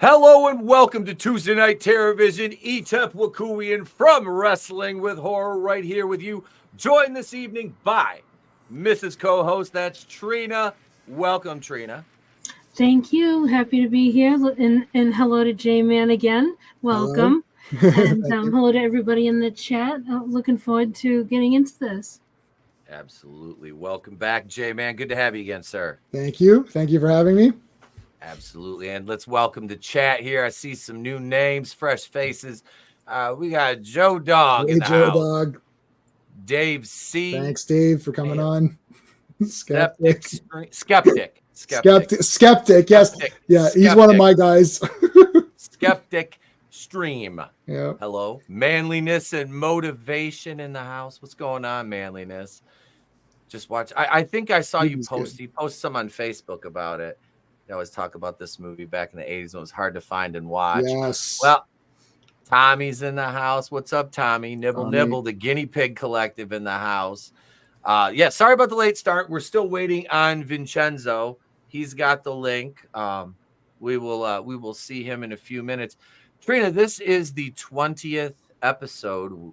Hello and welcome to Tuesday Night TerrorVision. Etep Wakuian from Wrestling with Horror right here with you. Joined this evening by Mrs. Co-host, that's Trina. Welcome, Trina. Thank you. Happy to be here. And hello to J-Man again. Welcome. And hello to everybody in the chat. Looking forward to getting into this. Absolutely. Welcome back, J-Man. Good to have you again, sir. Thank you. Thank you for having me. Absolutely. And let's welcome the chat here. I see some new names, fresh faces. We got Joe Dog in the house. Dog. Dave C. Thanks, Dave, for coming on. Skeptic. Yes. Skeptic, yeah, Skeptic. He's one of my guys. Skeptic Stream. Yeah. Hello. Manliness and motivation in the house. What's going on, Manliness? Just watch. I think I saw you post. You post some on Facebook about it. You always talk about this movie back in the 80s when it was hard to find and watch. Yes. Well, Tommy's in the house. What's up, Tommy? Nibble, the guinea pig collective in the house. Yeah, sorry about the late start. We're still waiting on Vincenzo. He's got the link. We will see him in a few minutes. Trina, this is the 20th episode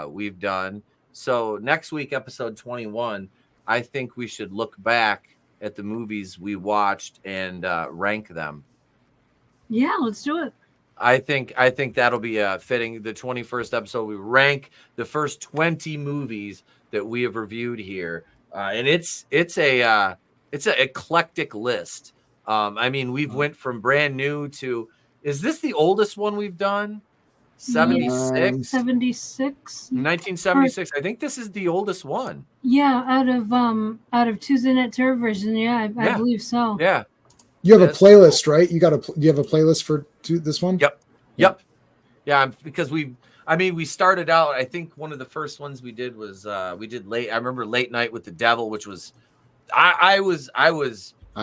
we've done. So next week, episode 21, I think we should look back at the movies we watched and rank them. Yeah, let's do it. I think that'll be fitting. The 21st episode, we rank the first 20 movies that we have reviewed here, and it's an eclectic list. I mean, we've went from brand new to. Is this the oldest one we've done? 76? 76. 1976. I think this is the oldest one. Yeah, out of Tuesday Night TerrorVision. Yeah, I believe so. Yeah. You have a playlist, right? You have a playlist for this one? Yep. Yeah, because we started out. I think one of the first ones we did was we did late. I remember Late Night with the Devil, which was I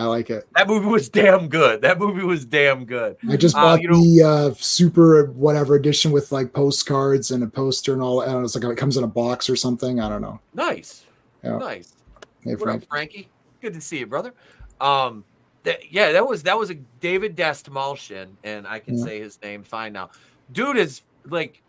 like it. That movie was damn good. I just bought the super whatever edition with like postcards and a poster and all. I don't know, it's like it comes in a box or something. I don't know. Nice. Yeah. Nice. Hey, what up, Frankie? Good to see you, brother. That was a David Dastmalchian, and I can say his name fine now. Dude is like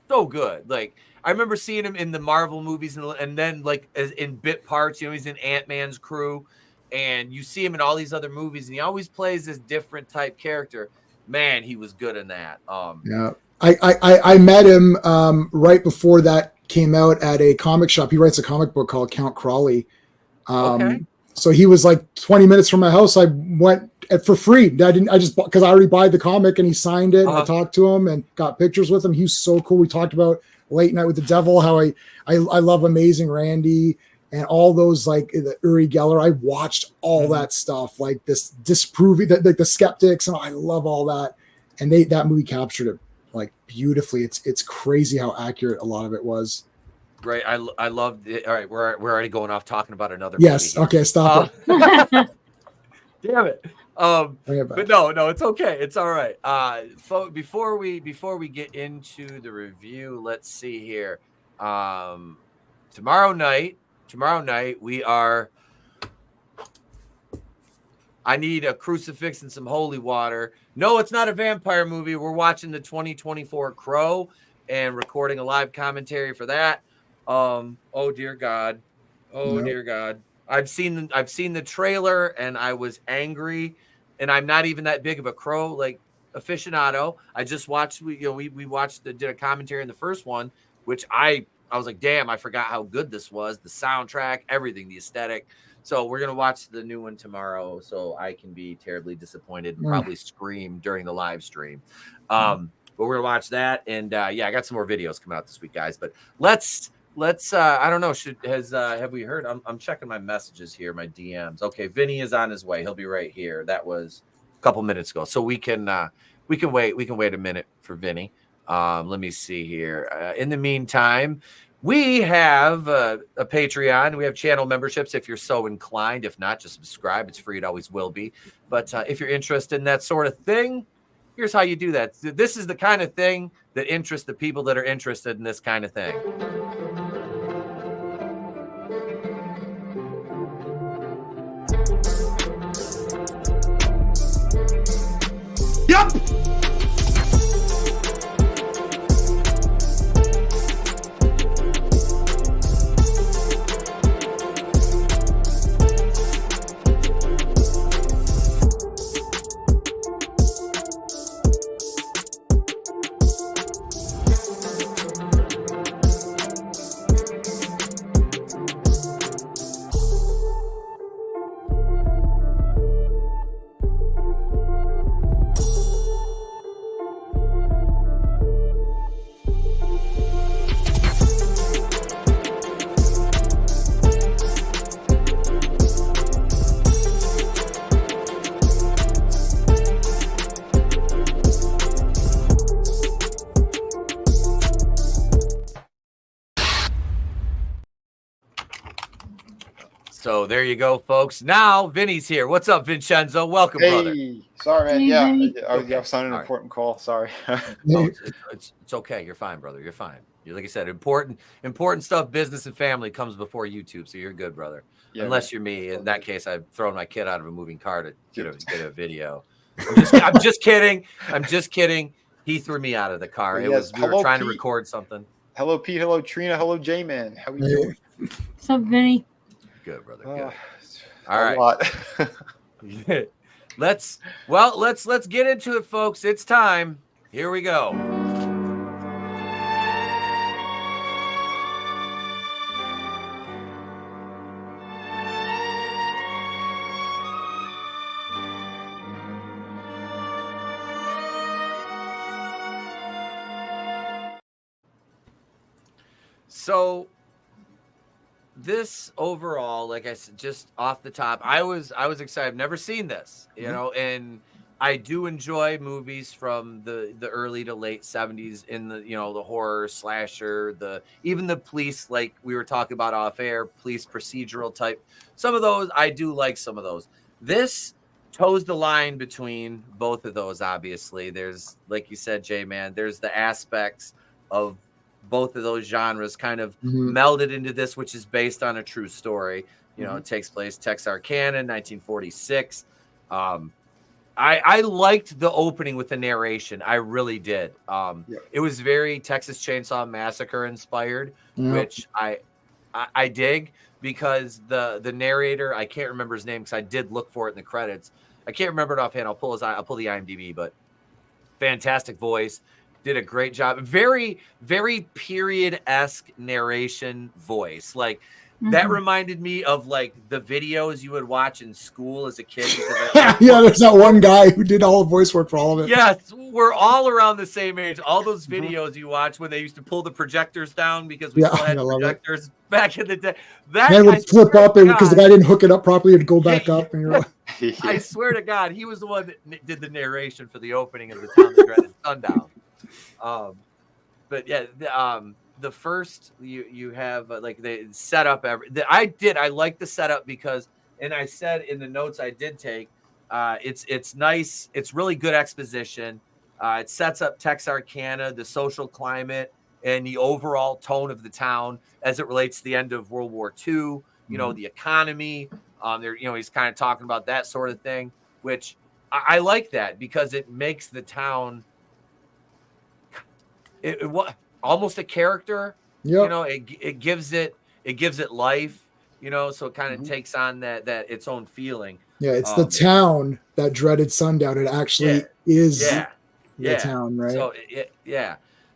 so good. Like I remember seeing him in the Marvel movies, and then like in bit parts. He's in Ant-Man's crew. And you see him in all these other movies, and he always plays this different type character. Man, he was good in that. Yeah, I met him right before that came out at a comic shop. He writes a comic book called Count Crawley. Okay. So he was like 20 minutes from my house. I went for free. I just because I already buy the comic, and he signed it. And I talked to him and got pictures with him. He was so cool. We talked about Late Night with the Devil, how I love Amazing Randy. And all those like the Uri Geller, I watched all that stuff, like this disproving that like the skeptics, and I love all that. And that movie captured it like beautifully. It's crazy how accurate a lot of it was. Great, I loved it. All right, we're already going off talking about another. Yes, movie. Okay, stop it. Damn it. But no, it's okay. It's all right. Before we get into the review, let's see here. Tomorrow night, I need a crucifix and some holy water. No, it's not a vampire movie. We're watching the 2024 Crow and recording a live commentary for that. Oh dear God. Dear God. I've seen the trailer and I was angry, and I'm not even that big of a Crow like aficionado. I just watched we did a commentary in the first one, which I was like, damn, I forgot how good this was. The soundtrack, everything, the aesthetic. So we're going to watch the new one tomorrow so I can be terribly disappointed and probably scream during the live stream. But we're going to watch that. And I got some more videos coming out this week, guys. But let's I don't know. Have we heard? I'm checking my messages here, my DMs. Okay, Vinnie is on his way. He'll be right here. That was a couple minutes ago. So we can wait. We can wait a minute for Vinnie. Let me see here. In the meantime, we have a Patreon. We have channel memberships if you're so inclined. If not, just subscribe. It's free. It always will be. But if you're interested in that sort of thing, here's how you do that. This is the kind of thing that interests the people that are interested in this kind of thing. Yup! So there you go, folks. Now Vinny's here. What's up, Vincenzo? Welcome, brother. Sorry, man. Hey, Yeah, Vinny. I was on an important call. Sorry. No, it's okay. You're fine, brother. You're fine. Like I said, important stuff, business and family comes before YouTube, so you're good, brother. Yeah, Unless man. you're me. In that case, I've thrown my kid out of a moving car to get a video. I'm just kidding. I'm just kidding. He threw me out of the car. We were trying to record something. Hello, Pete. Hello, Trina. Hello, J-Man. How we doing? What's up, Vinny? Good, brother. Good. All right. Let's get into it, folks. It's time. Here we go. So this overall, like I said, just off the top, I was excited. I've never seen this, you know, and I do enjoy movies from the early to late 70s in the, the horror slasher, even the police, like we were talking about off air, police procedural type. Some of those, I do like some of those. This toes the line between both of those, obviously. There's, like you said, J-Man, there's the aspects of both of those genres kind of melded into this, which is based on a true story. It takes place Texarkana, 1946. I liked the opening with the narration. I really did. It was very Texas Chainsaw Massacre inspired, which I dig, because the narrator, I can't remember his name because I did look for it in the credits. I can't remember it offhand. I'll pull the IMDb, but fantastic voice. Did a great job. Very, very period-esque narration voice. Like, that reminded me of, like, the videos you would watch in school as a kid. Yeah, there's that one guy who did all the voice work for all of it. Yes, we're all around the same age. All those videos you watch when they used to pull the projectors down because we still had projectors back in the day. That would flip up because the guy didn't hook it up properly. It'd go back up. And you're like... I swear to God, he was the one that did the narration for the opening of the Town That Dreaded Sundown. But yeah, the first you have like the setup. I like the setup because, and I said in the notes I did take, it's nice. It's really good exposition. It sets up Texarkana, the social climate, and the overall tone of the town as it relates to the end of World War II. The economy. He's kind of talking about that sort of thing, which I like that because it makes the town. It almost a character, it gives it life, so it kind of takes on that its own feeling. Yeah, it's the town that dreaded sundown. It actually is the town, right? So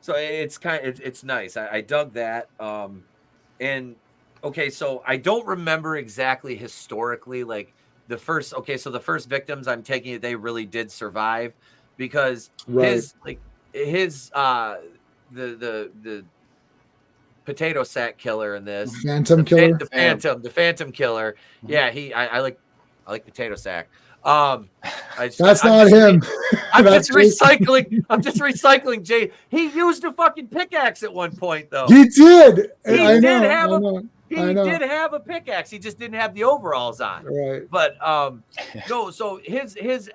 so it's nice. I dug that. And okay, so I don't remember exactly historically, like the first victims, I'm taking it they really did survive, because the potato sack killer in this, the phantom killer. Yeah, I like potato sack. That's not him. I'm just recycling Jay. He used a fucking pickaxe at one point, though. He did. He did have a pickaxe. He just didn't have the overalls on. Right. But no. So his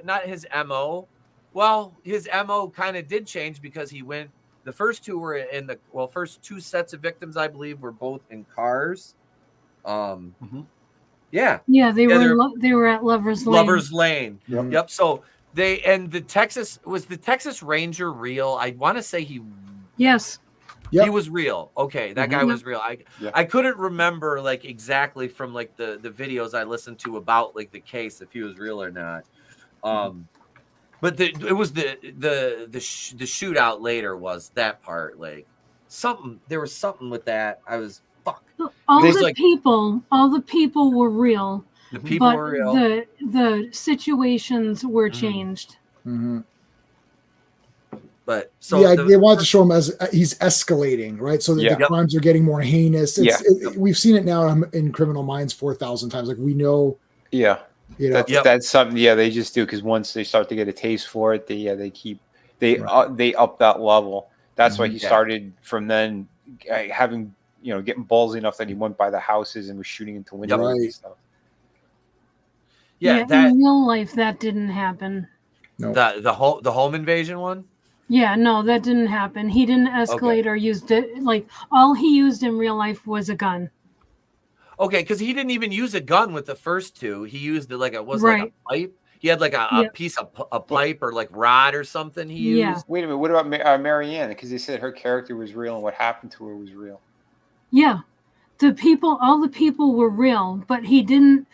not his MO. Well, his MO kind of did change because he went. The first two were in first two sets of victims, I believe, were both in cars. Yeah. Yeah, they were at Lover's Lane. Lover's Lane. Yep. So the Texas Ranger real? I want to say Yes. Yep. He was real. Okay, that guy was real. I couldn't remember like exactly from like the videos I listened to about like the case if he was real or not. But it was the shootout later was that part, like there was something with that. I was all the people were real. The people were real. The situations were changed. But so they wanted to show him as he's escalating, right? So that the crimes are getting more heinous. We've seen it now in Criminal Minds 4,000 times. Like we know. Yeah. That's something. Yeah, they just do because once they start to get a taste for it, they up that level. That's why he started from then having getting ballsy enough that he went by the houses and was shooting into windows and stuff. Yeah, in real life that didn't happen. No. The home invasion one? Yeah, no, that didn't happen. He didn't escalate or used it. Like, all he used in real life was a gun. Okay, because he didn't even use a gun with the first two. He used it like a pipe. He had like a piece of a pipe or like rod or something he used. Wait a minute. What about Marianne? Because they said her character was real and what happened to her was real. Yeah. All the people were real, but he didn't.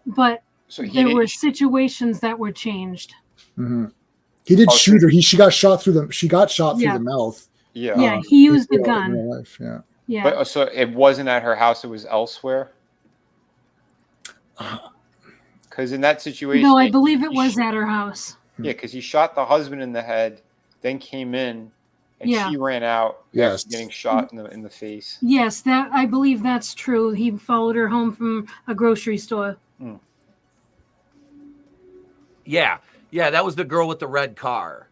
But there were situations that were changed. Mm-hmm. He did shoot her. She got shot through the. She got shot through the mouth. Yeah. Yeah, he used the gun. In real life, yeah. Yeah. But so it wasn't at her house; it was elsewhere. Because in that situation, no, I believe it was at her house. Yeah, because he shot the husband in the head, then came in, and she ran out. Yes, getting shot in the face. Yes, I believe that's true. He followed her home from a grocery store. Mm. Yeah, that was the girl with the red car.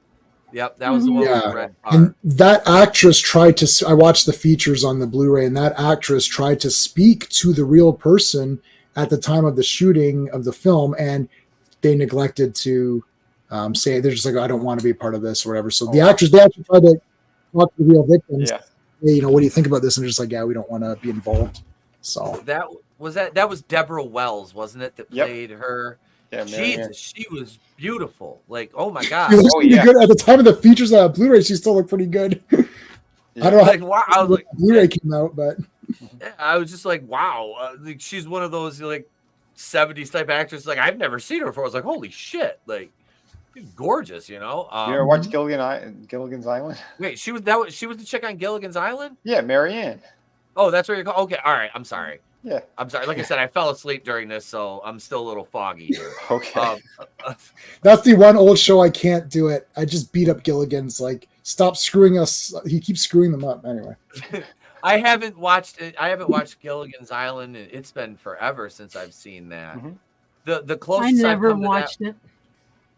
Yep, that was the one with the red car. And that actress tried to. I watched the features on the Blu-ray, and that actress tried to speak to the real person at the time of the shooting of the film, and they neglected to say, they're just like, I don't want to be a part of this or whatever. So they actually tried to talk to the real victims. Yeah. Hey, what do you think about this? And they're just like, yeah, we don't want to be involved. So that was Deborah Wells, wasn't it? That played her. Yeah, Jesus, she was beautiful. Like, oh my God. She looks pretty good. At the time of the features on Blu-ray, she still looked pretty good. I don't know how Blu-ray came out, but I was just like, wow. Like, she's one of those like 70s type actresses. Like, I've never seen her before. I was like, holy shit. Like, she's gorgeous, you ever watch Gilligan's Island? Wait, she was the chick on Gilligan's Island? Yeah, Marianne. Oh, that's what you're called. Okay, all right. I'm sorry. Yeah, I'm sorry. Like I said, I fell asleep during this, so I'm still a little foggy here. Okay. That's the one old show I can't do it. I just beat up Gilligan's. Like, stop screwing us. He keeps screwing them up. Anyway. I haven't watched Gilligan's Island. It's been forever since I've seen that. Mm-hmm. The closest I never watched it.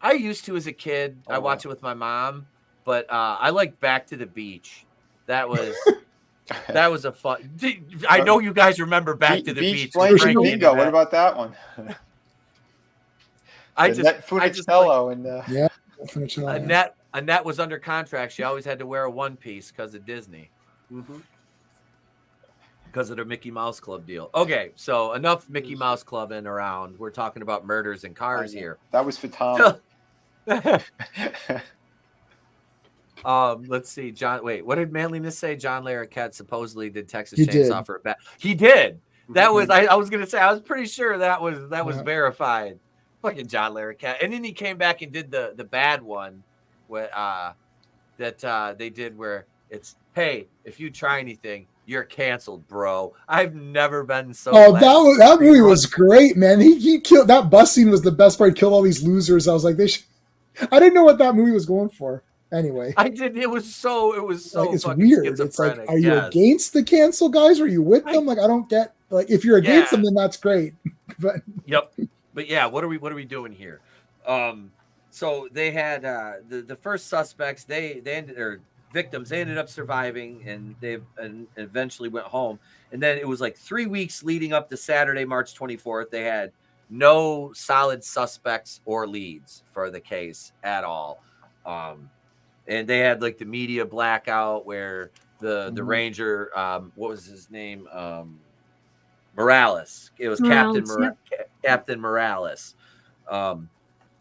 I used to as a kid. I watched it with my mom, but I like Back to the Beach. That was a fun. I know you guys remember Back to the Beach. What about that one? Annette was under contract. She always had to wear a one piece because of Disney. Mm-hmm. Because of their Mickey Mouse Club deal. Okay, so enough Mickey Mouse Clubbing around. We're talking about murders in cars here. That was for Tom. Let's see, John. Wait, what did Manliness say? John Larroquette supposedly did Texas Chainsaw for a bat. He did. That was. I was gonna say. I was pretty sure that was verified. Fucking John Larroquette. And then he came back and did the bad one, that they did where it's, hey, if you try anything, you're canceled, bro. I've never been so. Oh, that movie was great, man. He killed that bus scene was the best part. He killed all these losers. I was like, I didn't know what that movie was going for. Anyway, I did. It was so. Like, it's weird. It's like, are you against the cancel guys? Or are you with them? Like, I don't get. Like, if you're against them, then that's great. But but yeah, what are we doing here? So they had the first suspects. They ended, or victims. They ended up surviving, and they eventually went home. And then it was like 3 weeks leading up to Saturday, March 24th. They had no solid suspects or leads for the case at all. And they had like the media blackout where the Ranger, what was his name? Morales. It was Captain Morales.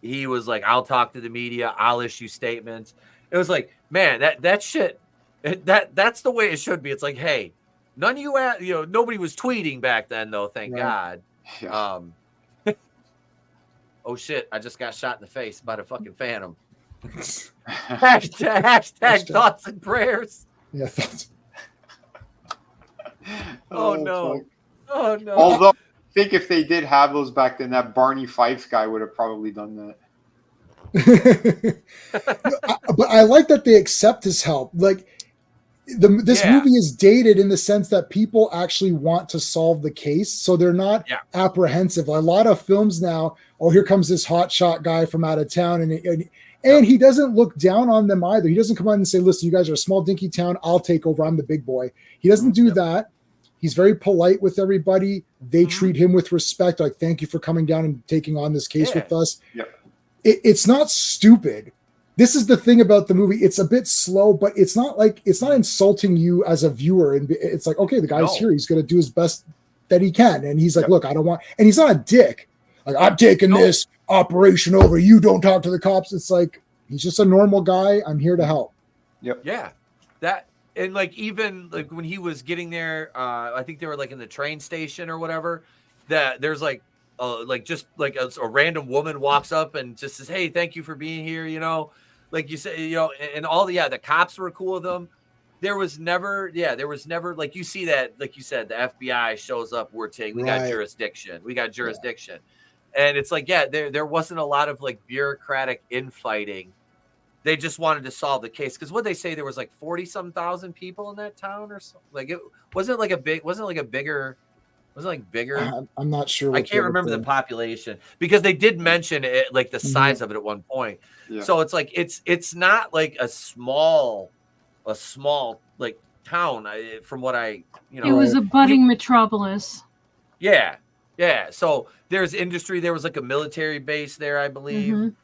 He was like, I'll talk to the media. I'll issue statements. It was like, man, that shit, that's the way it should be. It's like, hey, none of you, nobody was tweeting back then though. Thank God. Yeah. Oh shit. I just got shot in the face by a fucking phantom. hashtag thoughts and prayers. Yeah. Thoughts. Oh no. Oh no. Although I think if they did have those back then, that Barney Fife guy would have probably done that. But I like that they accept his help. Like this movie is dated in the sense that people actually want to solve the case, so they're not apprehensive. A lot of films now, here comes this hotshot guy from out of town, and And he doesn't look down on them either. He doesn't come on and say, listen, you guys are a small dinky town. I'll take over. I'm the big boy. He doesn't do that. He's very polite with everybody. They treat him with respect. Like, thank you for coming down and taking on this case with us. Yep. It's not stupid. This is the thing about the movie. It's a bit slow, but it's not insulting you as a viewer. And it's like, okay, the guy's here. He's going to do his best that he can. And he's like, look, I don't want, and he's not a dick. Like, I'm taking this operation over. You don't talk to the cops. It's like, he's just a normal guy. I'm here to help. Yep. Yeah. That, and like, even like when he was getting there, I think they were like in the train station or whatever, that there's like just like a random woman walks up and just says, hey, thank you for being here. You know, like you say, you know, and all the cops were cool with them. There was never, like you see that, like you said, the FBI shows up. We got jurisdiction. We got jurisdiction. And it's like, there wasn't a lot of like bureaucratic infighting. They just wanted to solve the case. Because what they say, there was like 40-some thousand people in that town or something. Like, it wasn't bigger. I'm not sure. I can't remember the population, because they did mention it, like the size of it at one point. Yeah. So it's like, it's not like a small like town, from what I, you know. It was a budding metropolis. Yeah. Yeah. So there's industry. There was like a military base there, I believe.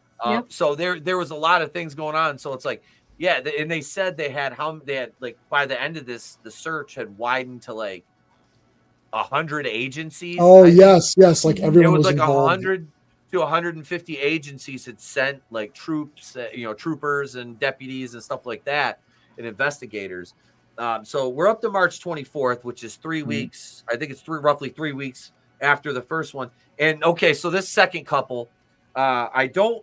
So there was a lot of things going on. So it's like, and they said they had like by the end of this, the search had widened to like 100 agencies. Oh, yes. Like everyone was like involved. 100 to 150 agencies had sent like troops, troopers and deputies and stuff like that, and investigators. So we're up to March 24th, which is 3 weeks. I think it's roughly 3 weeks after the first one. And okay, so this second couple, I don't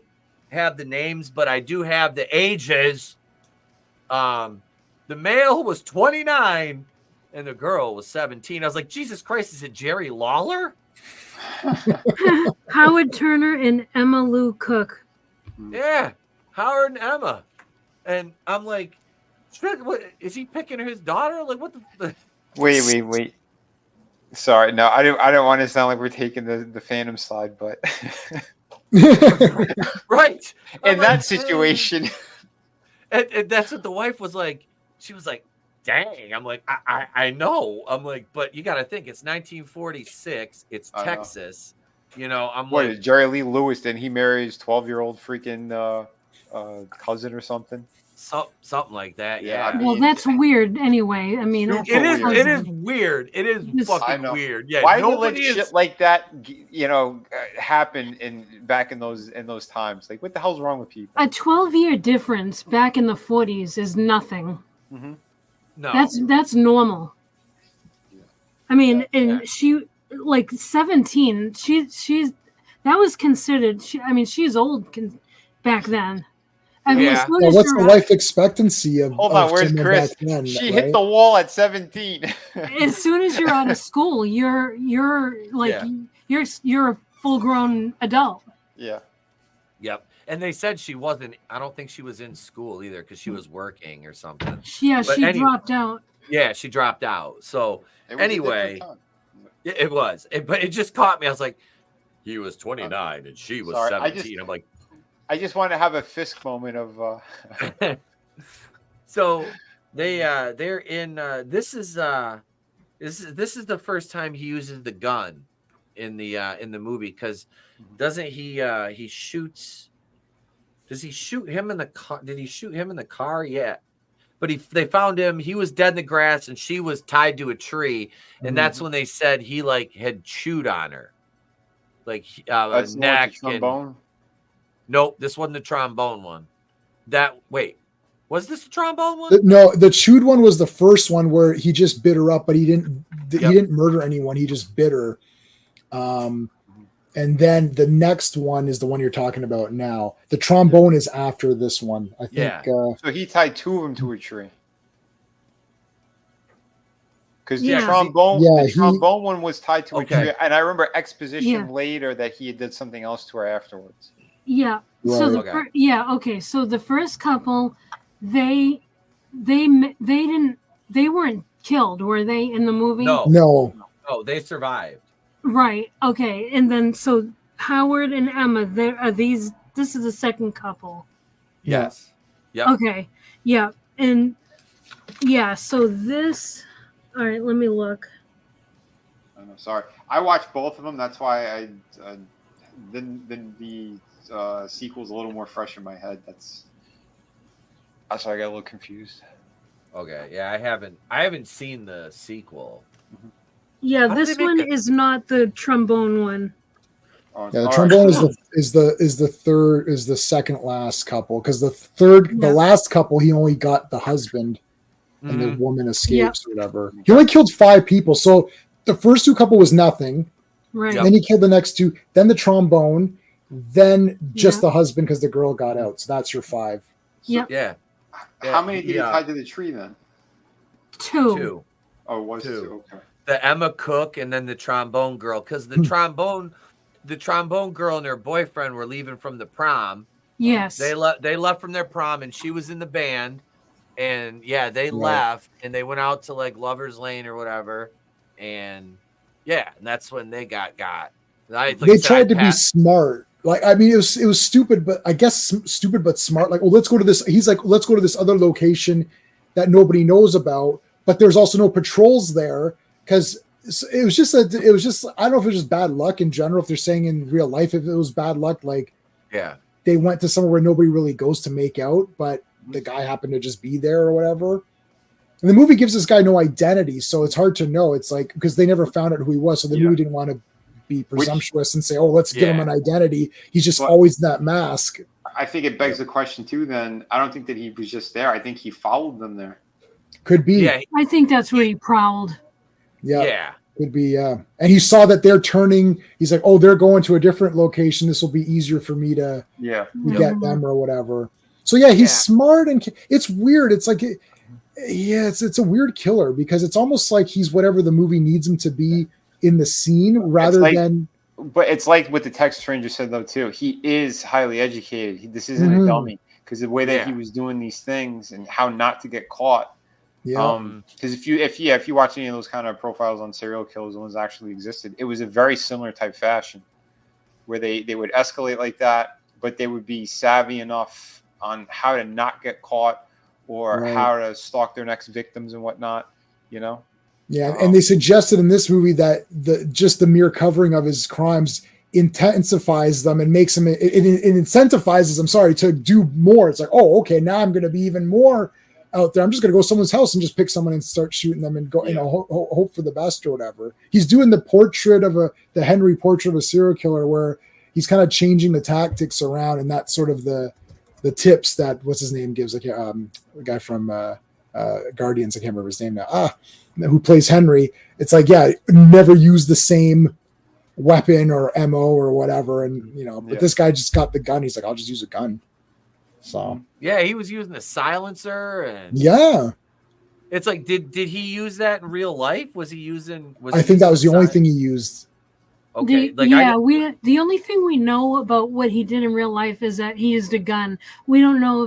have the names, but I do have the ages. The male was 29 and the girl was 17. I was like, Jesus Christ, is it Jerry Lawler? Howard Turner and Emma Lou Cook. Yeah, Howard and Emma. And I'm like, what, is he picking his daughter? Like, what the? Wait. Sorry, no, I don't want to sound like we're taking the Phantom slide, but right in that situation, and that's what the wife was like. She was like, "Dang!" I'm like, I know. I'm like, but you got to think, it's 1946. It's Texas. You know, I'm what, like, Jerry Lee Lewis? Didn't he marry his 12-year-old freaking cousin or something? Something like that, yeah. Well, that's weird anyway. I mean, it is weird. It is fucking weird. Yeah. Why do you let shit like that, happen back in those times? Like, what the hell's wrong with people? A 12-year difference back in the 40s is nothing. Mm-hmm. No, that's normal. I mean, she like 17. She's that was considered. She's old back then. I mean, what's the life expectancy of? Hold on, where's Chris? She hit the wall at 17. As soon as you're out of school, you're a full-grown adult. Yeah. Yep. And they said she wasn't. I don't think she was in school either, because she was working or something. Yeah, she dropped out. Yeah, she dropped out. So anyway, it was. But it just caught me. I was like, he was 29 and she was 17. I'm like, I just want to have a Fisk moment of. So they're in. This is the first time he uses the gun in the movie, because doesn't he shoots? Does he shoot him in the car? Did he shoot him in the car? Yeah. But they found him. He was dead in the grass, and she was tied to a tree. And that's when they said he like had chewed on her, like neck and bone. Nope, this wasn't the trombone one. Was this the trombone one? No, the chewed one was the first one where he just bit her up, but he didn't murder anyone. He just bit her. And then the next one is the one you're talking about now. The trombone is after this one, I think. Yeah. So he tied two of them to a tree. Because the trombone one was tied to a tree, and I remember exposition later that he did something else to her afterwards. Yeah. Right. So So the first couple, they weren't killed, were they, in the movie? No, they survived. Right. Okay. And then so Howard and Emma, this is the second couple. Yes. Yeah. Okay. Yeah. And yeah, so this. All right, let me look. Oh, no, sorry, I watched both of them. That's why I then the sequel's a little more fresh in my head. That's why I got a little confused. Okay. Yeah, I haven't seen the sequel. Yeah, this one is not the trombone one. Yeah, the trombone is the second last couple, because the last couple he only got the husband and the woman escapes or whatever. He only killed 5 people, so the first 2 couple was nothing. Right. Then he killed the next 2, then the trombone, then just the husband because the girl got out. So that's your 5. Yep. Yeah. How many did he tie to the tree then? 2. Oh, it was 2. Okay. The Emma Cook and then the trombone girl, because the trombone girl and her boyfriend were leaving from the prom. Yes. They left from their prom, and she was in the band, and they left and they went out to like Lover's Lane or whatever, and that's when they got. They tried to be smart. Like, I mean, it was stupid, but I guess stupid but smart. Like, let's go to this. He's like, let's go to this other location that nobody knows about, but there's also no patrols there, because it was just I don't know if it was just bad luck in general. If they're saying in real life, if it was bad luck, like they went to somewhere where nobody really goes to make out, but the guy happened to just be there or whatever. And the movie gives this guy no identity, so it's hard to know. It's like, because they never found out who he was, so the movie didn't want to be presumptuous and say, "Oh, let's give him an identity." He's just always in that mask. I think it begs the question too. Then I don't think that he was just there. I think he followed them there. Could be. Yeah. I think that's where he prowled. Yeah. Could be. And he saw that they're turning. He's like, "Oh, they're going to a different location. This will be easier for me to get them or whatever." So he's smart, and it's weird. It's like, it's a weird killer, because it's almost like he's whatever the movie needs him to be in the scene, rather than. But it's like what the Texas Ranger said though too. He is highly educated. This isn't a dummy, because the way that he was doing these things and how not to get caught. Yeah. Because if you watch any of those kind of profiles on serial killers, the ones that actually existed, it was a very similar type fashion, where they would escalate like that, but they would be savvy enough on how to not get caught, or how to stalk their next victims and whatnot, Yeah, and they suggested in this movie that the mere covering of his crimes intensifies them and makes him, it incentivizes them, to do more. It's like, oh, okay, now I'm going to be even more out there. I'm just going to go to someone's house and just pick someone and start shooting them and go, hope for the best or whatever. He's doing the portrait of the Henry portrait of a serial killer, where he's kind of changing the tactics around, and that's sort of the tips that what's his name gives, like the guy from Guardians. I can't remember his name now. Who plays Henry? It's like, never use the same weapon or MO or whatever, and but this guy just got the gun. He's like, I'll just use a gun. So he was using a silencer, and it's like, did he use that in real life? Was he using? I think that was the only thing he used. Okay. The only thing we know about what he did in real life is that he used a gun. We don't know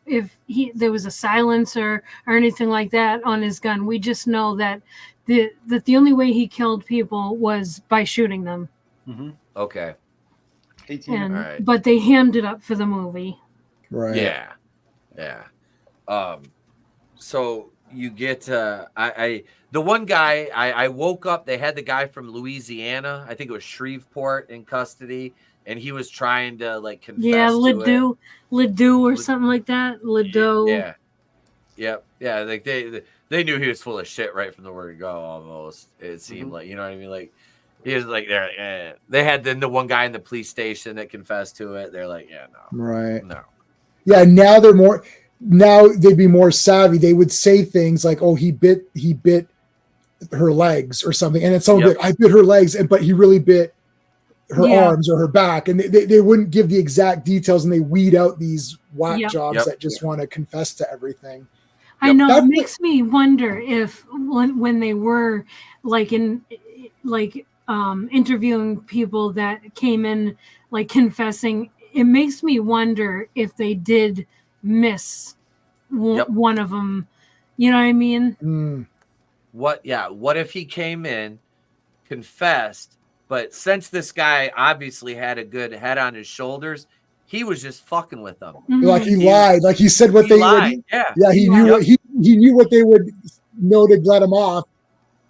if there was a silencer or anything like that on his gun. We just know that the only way he killed people was by shooting them. Mm-hmm. Okay. 18. But they hammed it up for the movie. Right. Yeah. So you get the one guy, I woke up, they had the guy from Louisiana, I think it was Shreveport, in custody, and he was trying to like confess Ledoux or something like that. Ledoux. Yeah. Like they knew he was full of shit right from the word go, almost. It seemed like, you know what I mean? Like, he was like, they had the one guy in the police station that confessed to it. They're like, no. Yeah, now they'd be more savvy. They would say things like, "Oh, he bit her legs or something," and then someone would be like, "I bit her legs," but he really bit her arms or her back, and they wouldn't give the exact details, and they weed out these whack jobs that just want to confess to everything. I know. It makes me wonder if when they were like interviewing people that came in like confessing, it makes me wonder if they did miss one of them. You know what I mean? What if he came in, confessed, but since this guy obviously had a good head on his shoulders, he was just fucking with them. Like he lied. Like he said what they lied. would. Yeah. Yeah. He knew what he knew what they would know to let him off.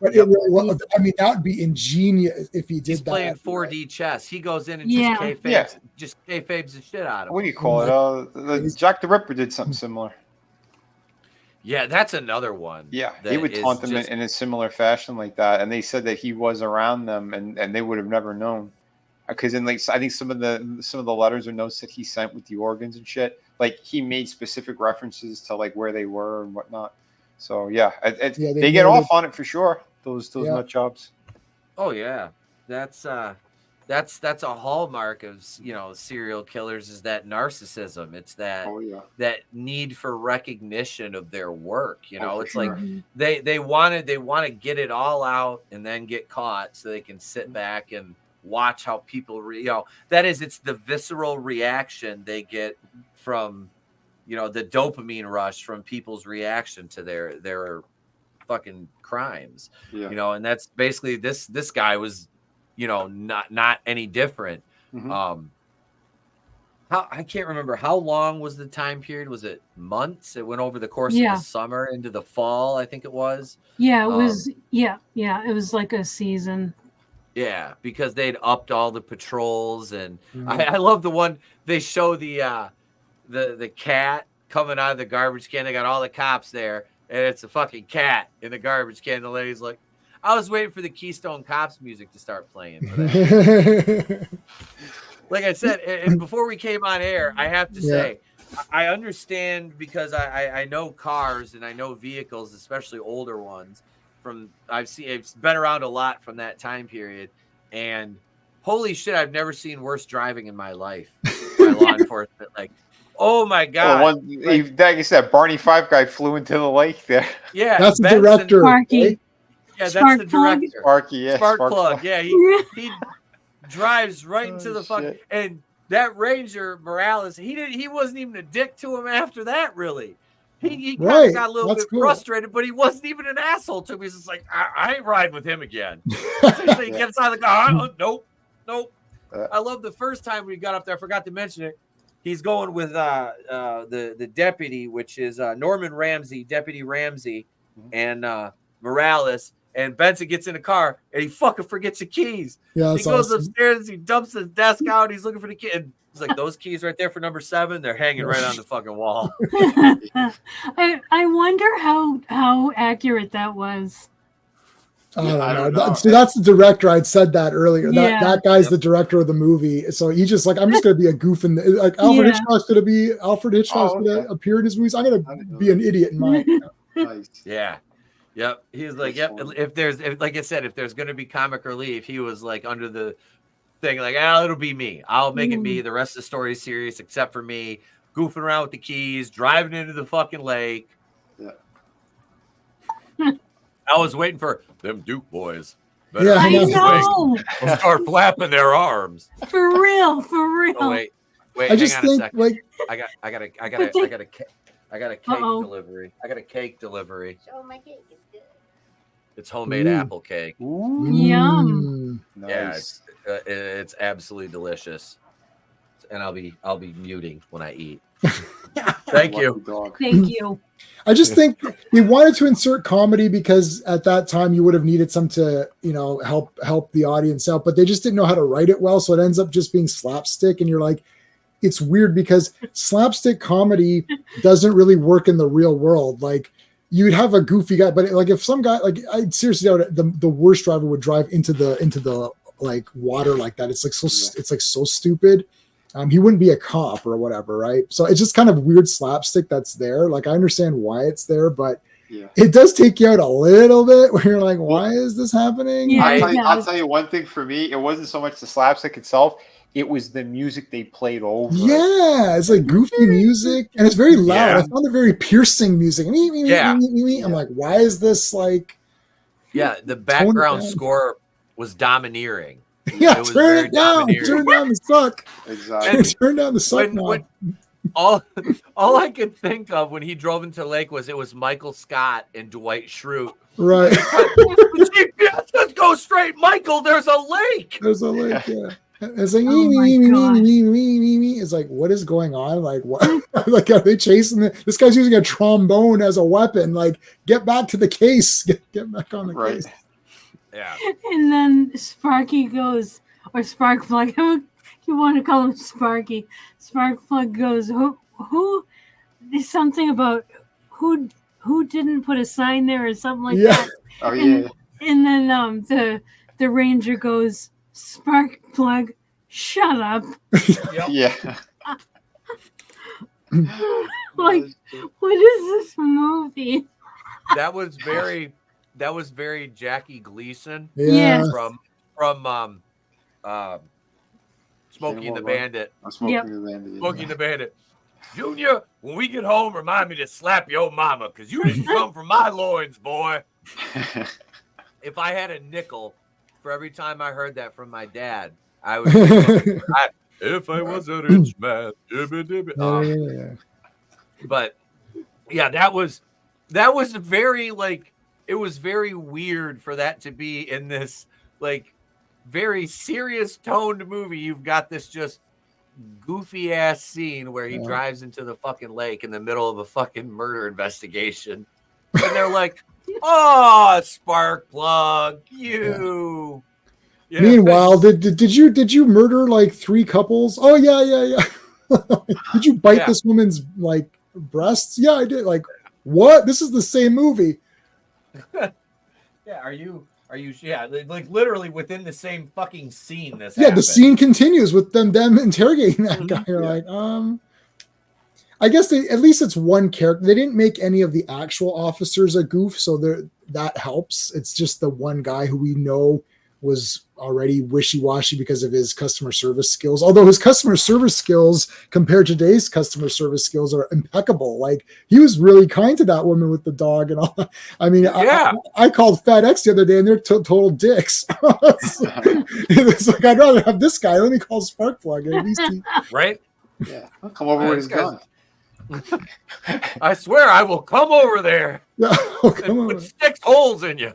But it really was, I mean, that would be ingenious if he did. He's that. playing 4D chess. He goes in and just kayfabes the shit out of him. What do you call it? Jack the Ripper did something similar. Yeah, that's another one. Yeah, he would taunt them in a similar fashion like that, and they said that he was around them, and they would have never known, because in like I think some of the letters or notes that he sent with the organs and shit, like he made specific references to like where they were and whatnot. So yeah, they get off on it for sure. Those nut jobs. Oh yeah, that's a hallmark of serial killers, is that narcissism. It's that that need for recognition of their work. It's like they want to get it all out and then get caught so they can sit back and watch how people it's the visceral reaction they get from the dopamine rush from people's reaction to their fucking crimes. And that's basically this guy was not any different. I can't remember how long was the time period. Was it months? It went over the course of the summer into the fall, I think it was. It was it was like a season. Yeah, because they'd upped all the patrols, and I love the one they show the cat coming out of the garbage can. They got all the cops there, and it's a fucking cat in the garbage can. The lady's like, I was waiting for the Keystone Cops music to start playing for that. Like I said, and before we came on air, I have to say, I understand, because I know cars and I know vehicles, especially older ones. I've been around a lot from that time period, and holy shit, I've never seen worse driving in my life by law enforcement. Like, oh my god! Like I said, Barney Five guy flew into the lake there. Yeah, that's the director. Sparky. Right? Yeah, that's the director. Sparky, yeah, Spark plug. Yeah, he drives right into the fuck. And that Ranger Morales, he wasn't even a dick to him after that. Really, he kind of got a little bit frustrated, but he wasn't even an asshole to him. He's just like, I ain't riding with him again. So he gets out of the car. Nope. I love the first time we got up there. I forgot to mention it. He's going with the deputy, which is Norman Ramsey, Deputy Ramsey, and Morales. And Benson gets in the car, and he fucking forgets the keys. Yeah, he goes upstairs, he dumps his desk out, he's looking for the key. And he's like, those keys right there for number 7, they're hanging right on the fucking wall. I wonder how accurate that was. I don't know. See, that's the director. I'd said that earlier. That guy's the director of the movie. So he's just like, I'm just going to be a goof in like Alfred Hitchcock's going to be Alfred Hitchcock's going to appear in his movies. I'm going to be an idiot in mine. Nice. Yeah. Yep. He's like, yep. If like I said, if there's going to be comic relief, he was like under the thing, like, it'll be me. I'll make it me. The rest of the story is serious, except for me goofing around with the keys, driving into the fucking lake. Yeah. I was waiting for them Duke boys. I know. They'll start flapping their arms. For real. Oh, wait. I just hang on think, a second. like, I got a cake delivery. I got a cake delivery. Oh, my cake is good. It's homemade apple cake. Ooh. Yum. Nice. Yeah, it's absolutely delicious. And I'll be muting when I eat. Thank you. Thank you. I just think they wanted to insert comedy because at that time you would have needed some to, help the audience out, but they just didn't know how to write it well. So it ends up just being slapstick. And you're like, it's weird because slapstick comedy doesn't really work in the real world. Like, you'd have a goofy guy, but like if some guy, like, I seriously doubt the worst driver would drive into the like water like that. It's like so stupid. He wouldn't be a cop or whatever, right? So it's just kind of weird slapstick that's there. Like, I understand why it's there, but it does take you out a little bit where you're like, why is this happening? Yeah, I'll tell you one thing for me. It wasn't so much the slapstick itself. It was the music they played over. Yeah, it's like goofy music, and it's very loud. Yeah. I found it very piercing music. I'm like, why is this like? Yeah, the background score was domineering. Yeah, turn it down. Turn down the suck. Exactly. Turn down the suck. All I could think of when he drove into the lake was it was Michael Scott and Dwight Schrute. Right. GPS says go straight, Michael. There's a lake. There's a lake. Yeah. It's like it's like, what is going on? Like, what? Like, are they chasing this guy's using a trombone as a weapon? Like, get back to the case. Get back on the case. Yeah. And then Sparky goes, or Sparkplug. You want to call him Sparky? Sparkplug goes, who? There's something about who didn't put a sign there or something like that. Oh yeah. And then the ranger goes, Sparkplug, shut up. Yep. Yeah. Like, what is this movie? That was very Jackie Gleason. Yeah. From Smokey and the Bandit. Smokey and the Bandit. Junior, when we get home, remind me to slap your mama, because you didn't come from my loins, boy. If I had a nickel for every time I heard that from my dad, I would if I was a rich man. But yeah, that was very, like, it was very weird for that to be in this, like, very serious toned movie. You've got this just goofy ass scene where he drives into the fucking lake in the middle of a fucking murder investigation, and they're like, "Oh, Sparkplug, you." Yeah. Meanwhile, did you murder like 3 couples? Oh yeah. Did you bite this woman's like breasts? Yeah, I did. Like, what? This is the same movie. Yeah, are you? Yeah, like literally within the same fucking scene. This happened. The scene continues with them interrogating that guy. You're like, I guess at least it's one character. They didn't make any of the actual officers a goof, so that helps. It's just the one guy who we know was already wishy-washy because of his customer service skills. Although his customer service skills compared to today's customer service skills are impeccable. Like, he was really kind to that woman with the dog and all. I mean, I called FedEx the other day and they're total dicks. It's like, I'd rather have this guy. Let me call Sparkplug. At least right? Yeah, I'll come over with his gun. I swear I will come over there and put 6 holes in you.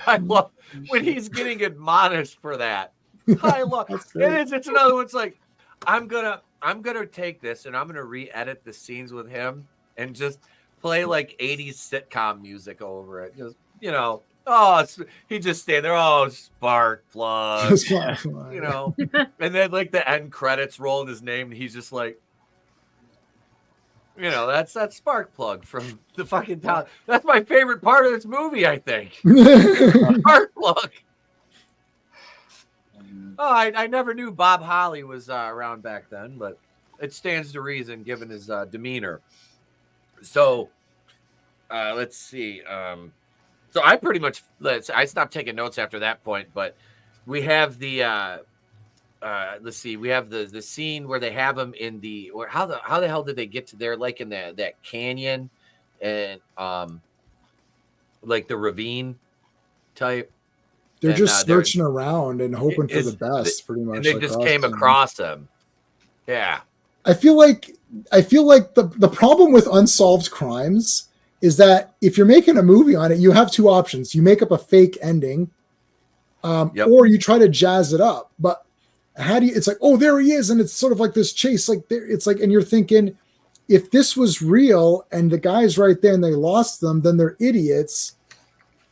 I love when he's getting admonished for that. I love it's another one. It's like, I'm gonna take this and I'm gonna re-edit the scenes with him and just play like 80s sitcom music over it. Just, you know, he just stand there, Sparkplug, you know, and then like the end credits roll in his name and he's just like, you know, that's Sparkplug from the fucking town. That's my favorite part of this movie, I think. Sparkplug. Oh, I never knew Bob Holly was around back then, but it stands to reason given his demeanor. So, let's see. So I pretty much I stopped taking notes after that point, but we have the. Let's see. We have the scene where they have them in the. Or how the hell did they get to there? Like in that canyon, and like the ravine type. They're just searching around and hoping for the best, pretty much. And they just came across them. Yeah. I feel like the problem with unsolved crimes is that if you're making a movie on it, you have 2 options. You make up a fake ending, or you try to jazz it up. But how do you, it's like, oh, there he is. And it's sort of like this chase, like there, it's like, and you're thinking, if this was real and the guy's right there and they lost them, then they're idiots.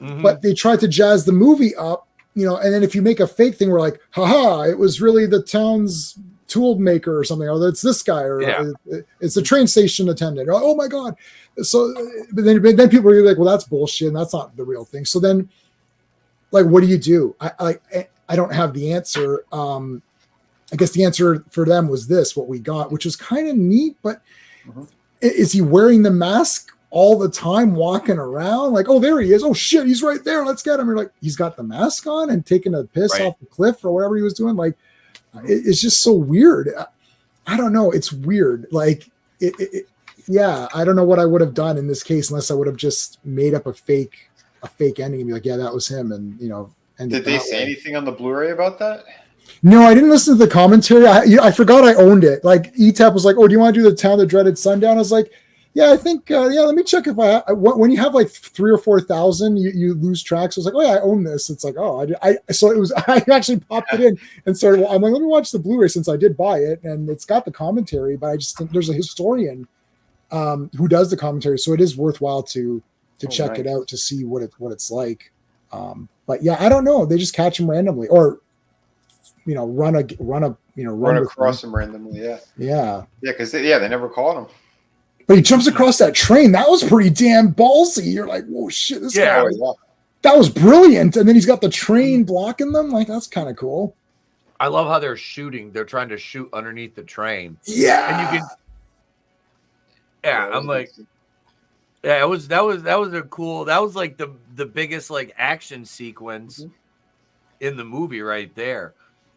Mm-hmm. But they tried to jazz the movie up, you know, and then if you make a fake thing, we're like, haha, it was really the town's tool maker or something, or it's this guy, or it's the train station attendant. Or, oh my God. So but then people are like, well, that's bullshit. And that's not the real thing. So then, like, what do you do? I don't have the answer. I guess the answer for them was what we got, which was kind of neat, but is he wearing the mask all the time, walking around? Like, oh, there he is. Oh shit, he's right there. Let's get him. You're like, he's got the mask on and taking a piss off the cliff or whatever he was doing. Like, it's just so weird. I don't know. It's weird. Like, I don't know what I would have done in this case unless I would have just made up a fake ending and be like, yeah, that was him. And, you know, did they say anything on the Blu-ray about that? No, I didn't listen to the commentary. I forgot I owned it. Like, Etep was like, oh, do you want to do the Town That Dreaded Sundown? I was like, Yeah, I think. Let me check if when you have like 3,000 or 4,000, you lose track. So it's like, oh yeah, I own this. It's like, oh, so it was. I actually popped it in and started. Well, I'm like, let me watch the Blu-ray since I did buy it, and it's got the commentary. But I just think there's a historian who does the commentary, so it is worthwhile to check it out to see what it's like. But yeah, I don't know. They just catch him randomly, or run across him randomly. Yeah, because they never caught him. But he jumps across that train. That was pretty damn ballsy. You're like, whoa, shit, this guy. That was brilliant. And then he's got the train blocking them. Like, that's kind of cool. I love how they're shooting. They're trying to shoot underneath the train. Yeah. And you can. Yeah, I'm like. Yeah, that was a cool. That was like the biggest like action sequence in the movie right there.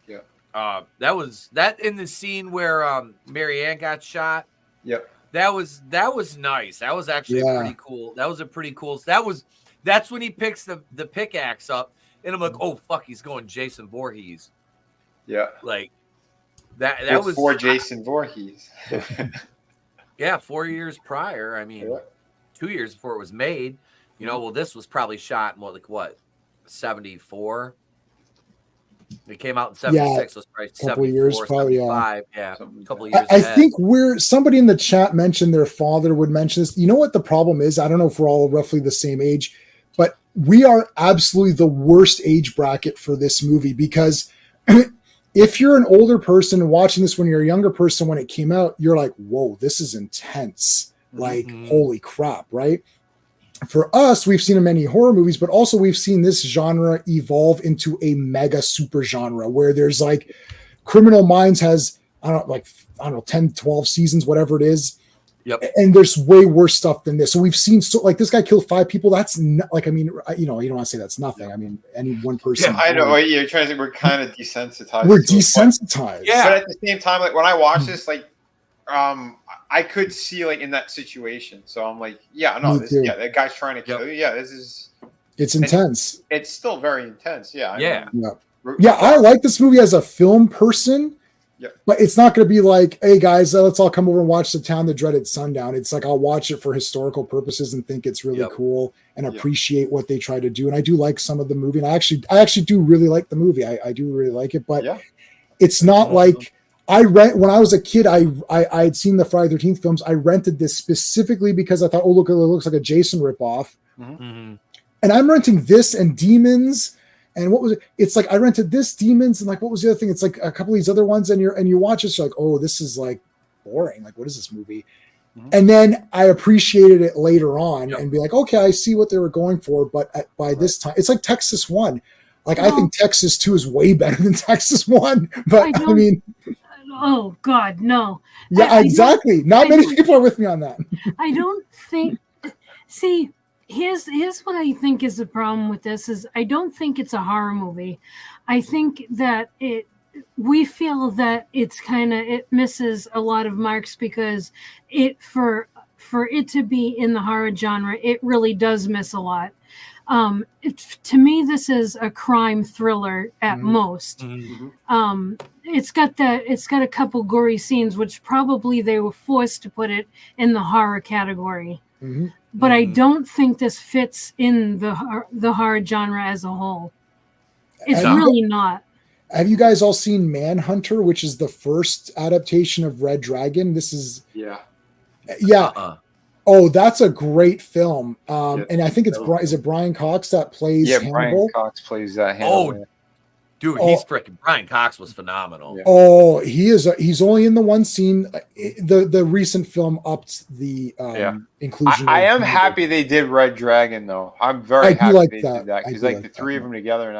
Yeah. That was in the scene where Marianne got shot. Yep. That was nice. That was actually pretty cool. That was a pretty cool. That's when he picks the pickaxe up, and I'm like, oh fuck, he's going Jason Voorhees. Yeah. Like that was for Jason Voorhees. Yeah, 4 years prior. I mean, 2 years before it was made. Well, this was probably shot in what 74. It came out in 76. So it's probably 74, years, probably, 75. Yeah, a couple of years. I think somebody in the chat mentioned their father would mention this. You know what the problem is? I don't know if we're all roughly the same age, but we are absolutely the worst age bracket for this movie because if you're an older person watching this when you're a younger person when it came out, you're like, whoa, this is intense. Like, holy crap, right? For us, we've seen many horror movies, but also we've seen this genre evolve into a mega super genre where there's like Criminal Minds has, 10, 12 seasons, whatever it is. Yep. And there's way worse stuff than this. So we've seen this guy killed 5 people. That's not, you don't want to say that's nothing. I mean, any one person. Yeah, I know. You're trying to say we're kind of desensitized. We're desensitized. Yeah. But at the same time, like when I watch this, like, I could see like in that situation. So I'm like, that guy's trying to kill you. Yeah, it's intense. It's still very intense. Yeah. Yeah, I like this movie as a film person. Yeah. But it's not going to be like, hey guys, let's all come over and watch The Town That Dreaded Sundown. It's like I'll watch it for historical purposes and think it's really cool and appreciate what they try to do. And I do like some of the movie. And I actually do really like the movie. I do really like it, but it's not like when I was a kid, I had seen the Friday the 13th films. I rented this specifically because I thought, oh, look, it looks like a Jason ripoff. Mm-hmm. And I'm renting this and Demons. And what was it? It's like I rented this Demons and like what was the other thing? It's like a couple of these other ones, and you watch it, you're like, oh, this is like boring. Like, what is this movie? Mm-hmm. And then I appreciated it later on and be like, okay, I see what they were going for. But by this time, it's like Texas 1. Like I think Texas 2 is way better than Texas 1. But I mean, oh God, no. Yeah, exactly. Not many people are with me on that. I don't think. See. Here's what I think is the problem with this is I don't think it's a horror movie. I think that we feel that it misses a lot of marks because for it to be in the horror genre, it really does miss a lot. To me, this is a crime thriller at most. Mm-hmm. It's got a couple gory scenes, which probably they were forced to put it in the horror category. Mm-hmm. But I don't think this fits in the horror genre as a whole. It's really not. Have you guys all seen Manhunter, which is the first adaptation of Red Dragon? This is Oh, that's a great film. And I think is it Brian Cox that plays Hannibal? Brian Cox plays Hannibal. Oh, dude, he's freaking. Brian Cox was phenomenal. Yeah. Oh, he is. He's only in the one scene. The recent film upped the inclusion. I am happy they did Red Dragon, though. I'm very happy they did that because the three of them together.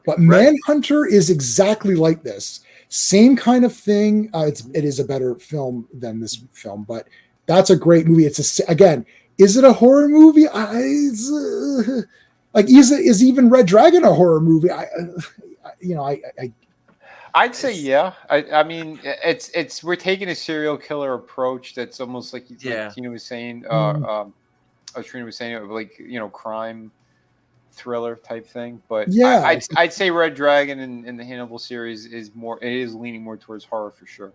But Manhunter is exactly like this. Same kind of thing. It is a better film than this film, but that's a great movie. Is it a horror movie? Is even Red Dragon a horror movie? I'd say yeah. I mean, we're taking a serial killer approach that's almost like Tina was saying. Trina was saying, like crime thriller type thing. But I'd say Red Dragon in the Hannibal series is leaning more towards horror for sure.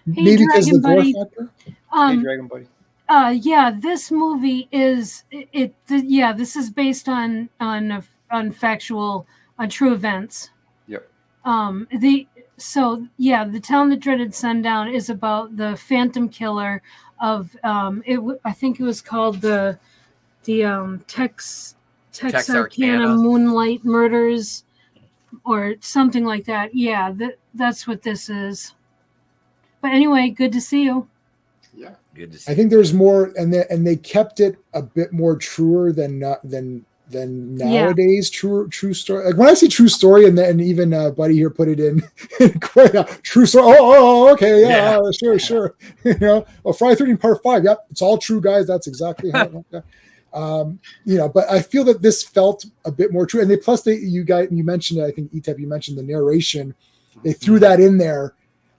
Hey, maybe because the gore factor. Hey, Dragon Buddy. This movie is this is based on factual, on true events. Yep. The Town That Dreaded Sundown is about the Phantom Killer of I think it was called the Texarkana Moonlight Murders or something like that. Yeah, that's what this is. But anyway, good to see you. Yeah, good to see. I think there's more, and they kept it a bit more truer than nowadays. True story. Like when I say true story, and even Buddy here put it in quite a true story. Okay, yeah. Sure. Friday 13 Part 5. Yep, it's all true, guys. That's exactly how it went. But I feel that this felt a bit more true. And you mentioned it, I think Etep, you mentioned the narration. They threw that in there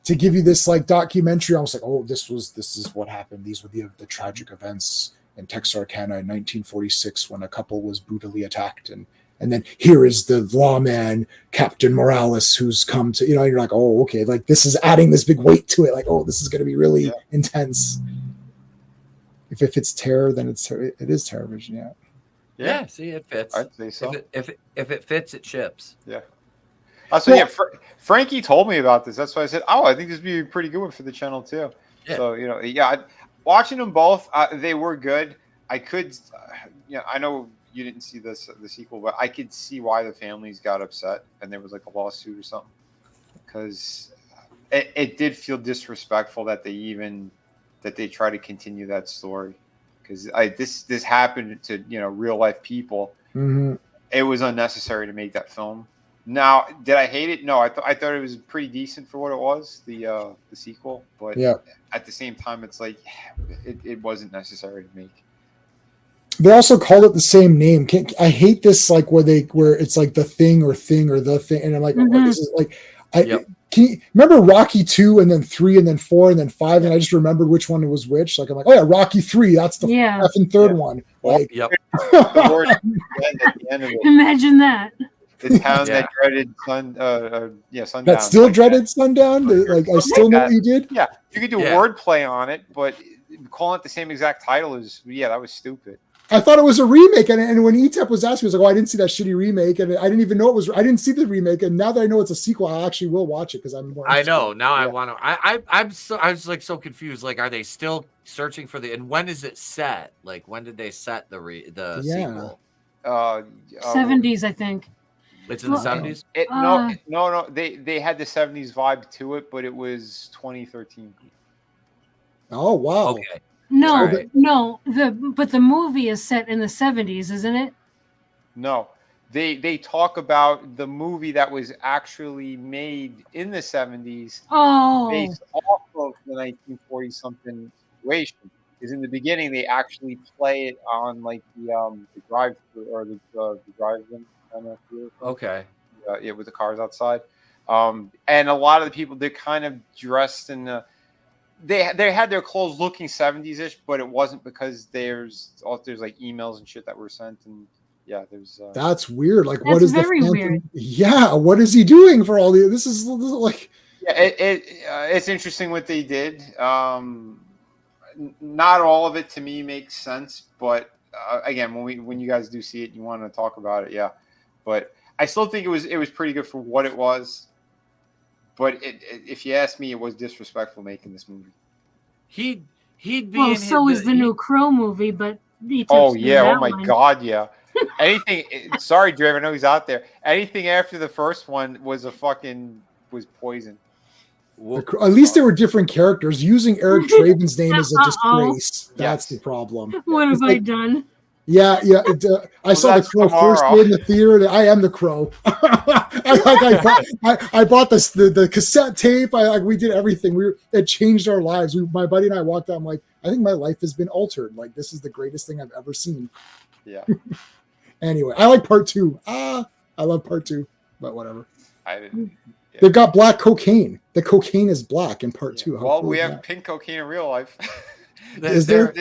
to give you this like documentary, almost like, oh, this is what happened. These were the tragic events in Texarkana in 1946 when a couple was brutally attacked, and then here is the lawman Captain Morales who's come to, you're like, oh, okay, like this is adding this big weight to it, like, oh, this is going to be really intense. If it's terror, then it is TerrorVision. Yeah, see, it fits. I'd say so. If it fits, it ships. Yeah. Frankie told me about this. That's why I said, oh, I think this would be a pretty good one for the channel too. Yeah. So, watching them both, they were good. I could, I know you didn't see the sequel, but I could see why the families got upset and there was like a lawsuit or something, because it did feel disrespectful that they try to continue that story, because this happened to real life people. Mm-hmm. It was unnecessary to make that film. Now, did I hate it? No, I thought it was pretty decent for what it was, the sequel. But at the same time, it's like it wasn't necessary to make. They also called it the same name. I hate this, like where it's like the thing or the thing, and I'm like, what is it? Like, can you remember Rocky 2 and then 3 and then 4 and then 5? And I just remembered which one was which. Like I'm like, oh yeah, Rocky 3. That's the effing third one. Like, The word at the end of it. Imagine that. The Town That Dreaded Sundown. That's still Dreaded Sundown? Like, I still know what you did? Yeah, you could do wordplay on it, but calling it the same exact title that was stupid. I thought it was a remake, and when Etep was asking, he was like, "Oh, I didn't see that shitty remake," and I didn't even know it was. I didn't see the remake, and now that I know it's a sequel, I actually will watch it because I'm more. I know now. I want to. I was like so confused. Like, are they still searching for and when is it set? Like, when did they set the sequel? 70s, I think. It's in the 70s. No. They had the 70s vibe to it, but it was 2013. Oh wow. Okay. No, but the movie is set in the 70s, isn't it? No, they talk about the movie that was actually made in the 70s, based off of the 1940 something situation. Because in the beginning, they actually play it on like the drive or the drive-in. Okay. With the cars outside, and a lot of the people, they're kind of dressed in the. They had their clothes looking 70s-ish, but it wasn't, because there's like emails and shit that were sent, and there's. That's weird. Like, that's what is very weird? Yeah, what is he doing for all the? This is like. Yeah, it's interesting what they did. Not all of it to me makes sense, but again, when you guys do see it, you want to talk about it, But I still think it was pretty good for what it was. But if you ask me, it was disrespectful making this movie. He'd be. Well, so is the new Crow movie, but. Oh my God, yeah. Anything. Sorry, Dave, I know he's out there. Anything after the first one was was poison. At least they were different characters. Using Eric Traven's name is a disgrace. That's the problem. What have I done? Yeah. I saw the Crow first day in the theater. I am the Crow. I bought the cassette tape. We did everything. It changed our lives. My buddy and I walked out. I'm like, I think my life has been altered. Like, this is the greatest thing I've ever seen. Yeah. Anyway, I like part 2. I love part 2, but whatever. I didn't. Yeah. They've got black cocaine. The cocaine is black in part 2. Well, we have pink cocaine in real life. Is there?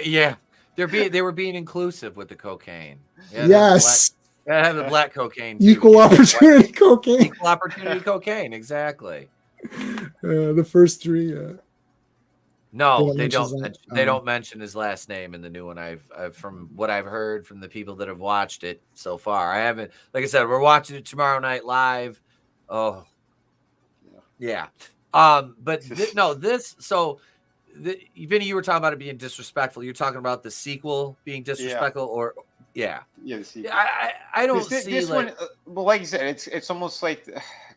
Yeah. They were being inclusive with the cocaine. Yeah, yes. The black cocaine. Too. Equal opportunity cocaine. Equal opportunity cocaine, exactly. The first 3. No, they don't. They don't mention his last name in the new one. I've from what I've heard from the people that have watched it so far. I haven't. Like I said, we're watching it tomorrow night live. Oh, yeah. But this. So, Vinny, you were talking about it being disrespectful. You're talking about the sequel being disrespectful, or the sequel. I don't see this one. Well, like you said, it's almost like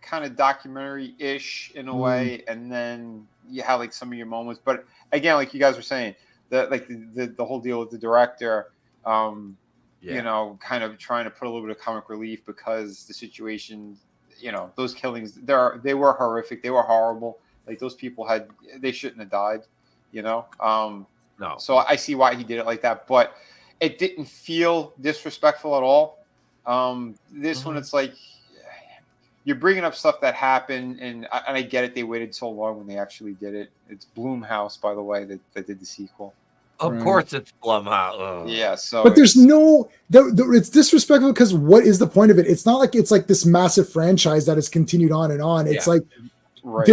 kind of documentary-ish in a way, and then you have like some of your moments. But again, like you guys were saying, the whole deal with the director, you know, kind of trying to put a little bit of comic relief because the situation, you know, those killings, they were horrific, they were horrible. Like those people they shouldn't have died, you know. No. So I see why he did it like that, but it didn't feel disrespectful at all. This one, it's like you're bringing up stuff that happened, and I get it. They waited so long when they actually did it. It's Blumhouse, by the way, that did the sequel. Of course, it's Blumhouse. Ugh. Yeah. So, but there's it's disrespectful because what is the point of it? It's not like it's like this massive franchise that has continued on and on. It's like. Right.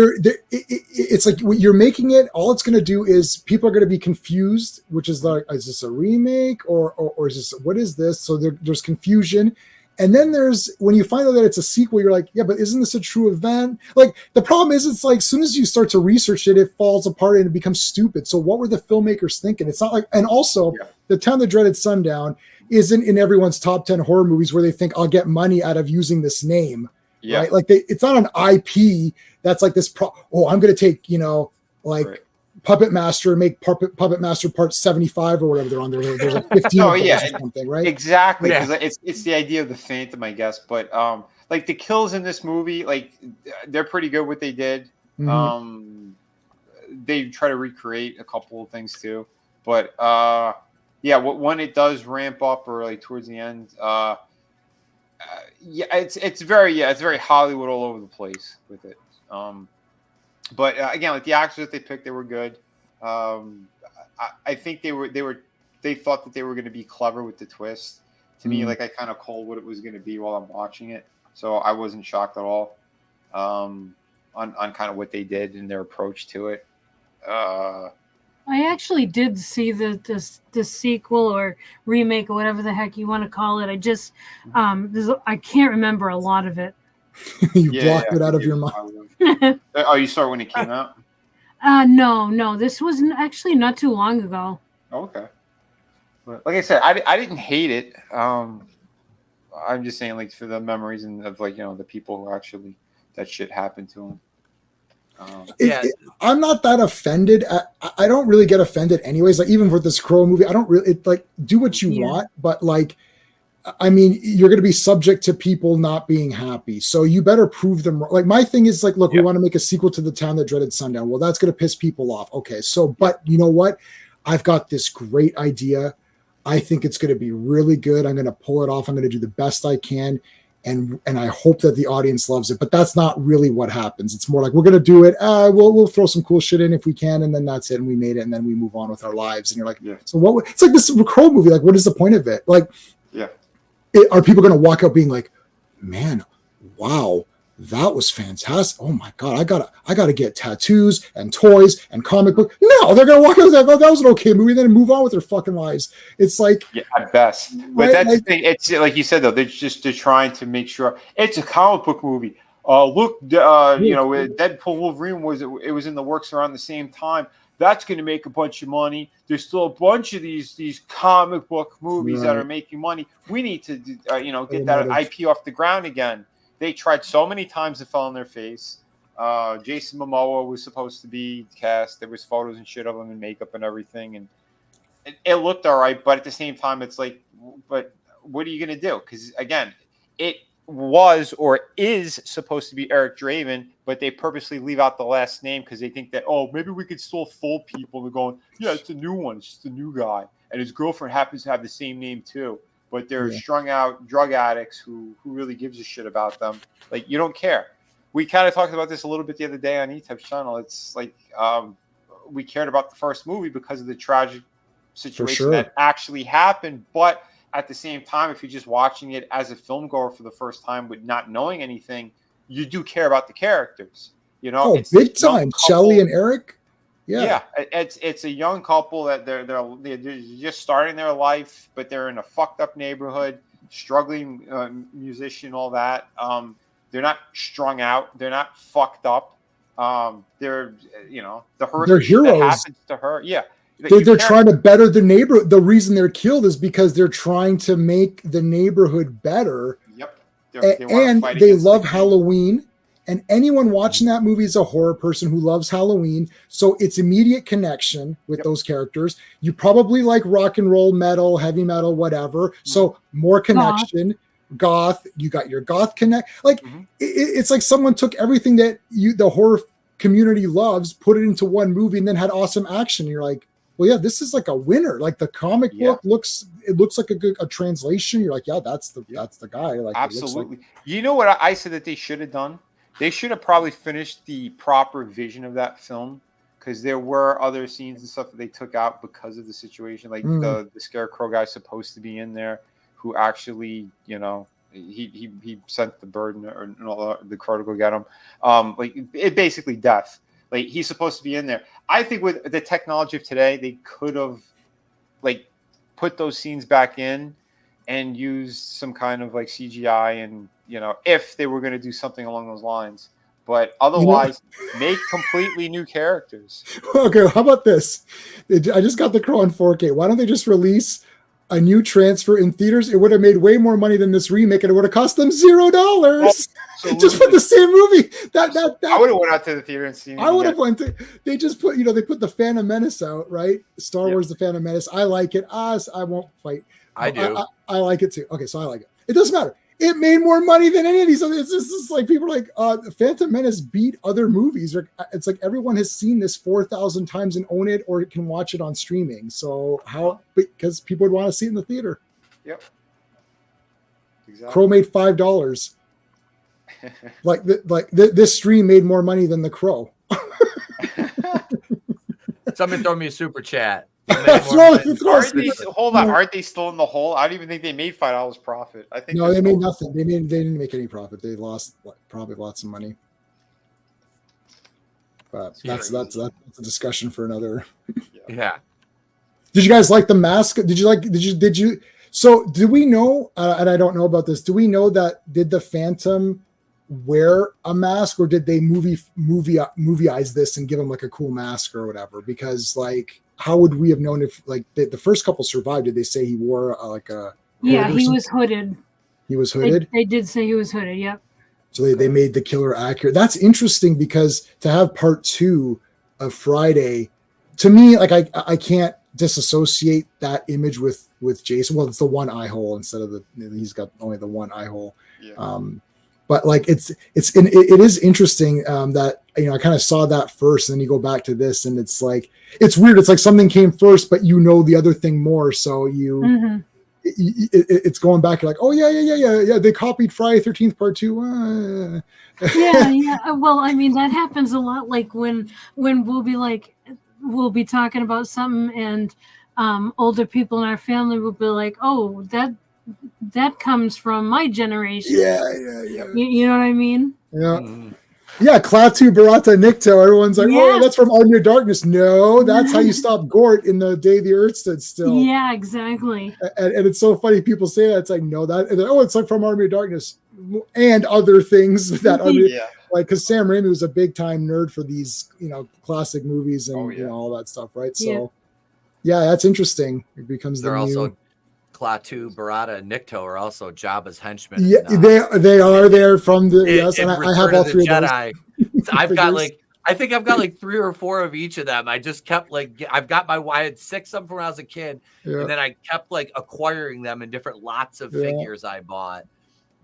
It's like you're making it. All it's going to do is people are going to be confused, which is like, is this a remake or is this, what is this? So there's confusion, and then there's when you find out that it's a sequel, you're like, yeah, but isn't this a true event? Like the problem is, it's like as soon as you start to research it, it falls apart and it becomes stupid. So what were the filmmakers thinking? It's not like, and also the Town That Dreaded Sundown isn't in everyone's top 10 horror movies where they think I'll get money out of using this name. Yeah. Right? Like it's not an IP that's like this. I'm going to take, you know, like Puppet Master and make Puppet Master Part 75 or whatever they're on there. There's like 15 or something, right? Exactly. Because it's the idea of the Phantom, I guess. But like the kills in this movie, like they're pretty good what they did. Mm-hmm. They try to recreate a couple of things too. But when it does ramp up or like towards the end, it's very Hollywood all over the place with it. But again, like the actors that they picked, they were good. I think they thought that they were going to be clever with the twist. To me, like I kind of called what it was going to be while I'm watching it, so I wasn't shocked at all on kind of what they did and their approach to it. I actually did see the sequel or remake or whatever the heck you want to call it. I just I can't remember a lot of it. You blocked it out of your mind. Oh, you saw it when it came out? No. This was actually not too long ago. Okay. But like I said, I didn't hate it. I'm just saying, like, for the memories and of like, you know, the people who actually that shit happened to them. I'm not that offended. I don't really get offended anyways. Like even for this Crow movie, I don't really like do what you want, but like, I mean, you're going to be subject to people not being happy. So you better prove them wrong. Like my thing is like, look, we want to make a sequel to The Town That Dreaded Sundown. Well, that's going to piss people off. Okay. So, but you know what? I've got this great idea. I think it's going to be really good. I'm going to pull it off. I'm going to do the best I can. And I hope that the audience loves it, but that's not really what happens. It's more like we're going to do it. We'll throw some cool shit in if we can, and then that's it. And we made it, and then we move on with our lives. And you're like, so what? It's like this Crow movie. Like, what is the point of it? Like, are people going to walk out being like, man, wow, that was fantastic. Oh my God, I gotta get tattoos and toys and comic book. No, they're gonna walk out that was an okay movie, then move on with their fucking lives. It's like at best. But that's the thing. It's like you said though, they're trying to make sure it's a comic book movie. Look, you know, Deadpool Wolverine was in the works around the same time. That's going to make a bunch of money. There's still a bunch of these comic book movies that are making money. We need to get that IP off the ground again. They tried so many times, it fell on their face. Jason Momoa was supposed to be cast. There was photos and shit of him and makeup and everything, and it looked all right. But at the same time, it's like, but what are you going to do? Because again, it was or is supposed to be Eric Draven, but they purposely leave out the last name because they think that, maybe we could still fool people. They're going, yeah, it's a new one. It's just a new guy. And his girlfriend happens to have the same name too. But they're strung out drug addicts who really gives a shit about them. Like, you don't care. We kind of talked about this a little bit the other day on Etep's channel. It's like we cared about the first movie because of the tragic situation that actually happened. But at the same time, if you're just watching it as a film goer for the first time with not knowing anything, you do care about the characters. You know, it's big time. Shelley and Eric. Yeah, it's a young couple that they're just starting their life, but they're in a fucked up neighborhood, struggling musician, all that. They're not strung out, they're not fucked up. They're the horrific shit that happens to her. Yeah, they're trying to better the neighborhood. The reason they're killed is because they're trying to make the neighborhood better. Yep, and they love Halloween. And anyone watching that movie is a horror person who loves Halloween. So it's immediate connection with those characters. You probably like rock and roll, metal, heavy metal, whatever. So more connection. Goth. You got your goth connect. Like it's like someone took everything that the horror community loves, put it into one movie, and then had awesome action. And you're like, well, yeah, this is like a winner. Like the comic book looks like a translation. You're like, yeah, that's the guy. Like absolutely. You know what I said that they should have done? They should have probably finished the proper vision of that film, because there were other scenes and stuff that they took out because of the situation. Like the Scarecrow guy's supposed to be in there, who actually, he sent the bird and all the crow to go get him. Like it basically death. Like he's supposed to be in there. I think with the technology of today, they could have like put those scenes back in and used some kind of like CGI and, if they were going to do something along those lines, but otherwise make completely new characters. Okay. How about this? I just got The Crow on 4K. Why don't they just release a new transfer in theaters? It would have made way more money than this remake, and it would have cost them $0. Just for the same movie. That I would have went out to the theater and seen it. I would have went to. They just put, they put the Phantom Menace out, right? Star Wars, the Phantom Menace. I like it. I won't fight. I do. I like it too. Okay, so I like it. It doesn't matter. It made more money than any of these other. It's just like people are like, Phantom Menace beat other movies. It's like everyone has seen this 4,000 times and own it, or can watch it on streaming. So how? Because people would want to see it in the theater. Yep. Exactly. Crow made $5. This stream made more money than The Crow. Somebody throw me a super chat. Hold on, aren't they still in the hole? I don't even think they made $5 profit. I think no, they made nothing. They didn't make any profit. They lost probably lots of money. But that's a discussion for another. Yeah. Did you guys like The Mask? Did you? So do we know? And I don't know about this. Do we know that did the Phantom wear a mask, or did they movie-ize this and give him like a cool mask or whatever? Because like, how would we have known if like the first couple survived? Did they say he wore he was hooded. He was hooded. They did say he was hooded. Yep. So they made the killer accurate. That's interesting, because to have part 2 of Friday, to me, like I can't disassociate that image with Jason. Well, it's the one eye hole instead of he's got only the one eye hole. Yeah. But like it is interesting that I kind of saw that first, and then you go back to this, and it's like it's weird. It's like something came first, but the other thing more. So it's going back. You're like, oh yeah. They copied Friday 13th Part 2. Yeah. Well, I mean that happens a lot. Like when we'll be talking about something, and older people in our family will be like, oh, that comes from my generation. Yeah. You know what I mean? Yeah. Yeah, Klaatu Barada Nikto. Everyone's like, oh, that's from Army of Darkness. No, that's how you stop Gort in The Day the Earth Stood Still. Yeah, exactly. And it's so funny. People say that. It's like, no, it's like from Army of Darkness and other things that like, because Sam Raimi was a big time nerd for these, classic movies and all that stuff, right? So, yeah, that's interesting. It becomes they're also Klaatu, Barada, and Nikto are also Jabba's henchmen. Yeah, they are there from the and I have all three of those. I've got I think I've got like 3 or 4 of each of them. I just kept I had 6 of them when I was a kid, and then I kept like acquiring them in different lots of figures I bought.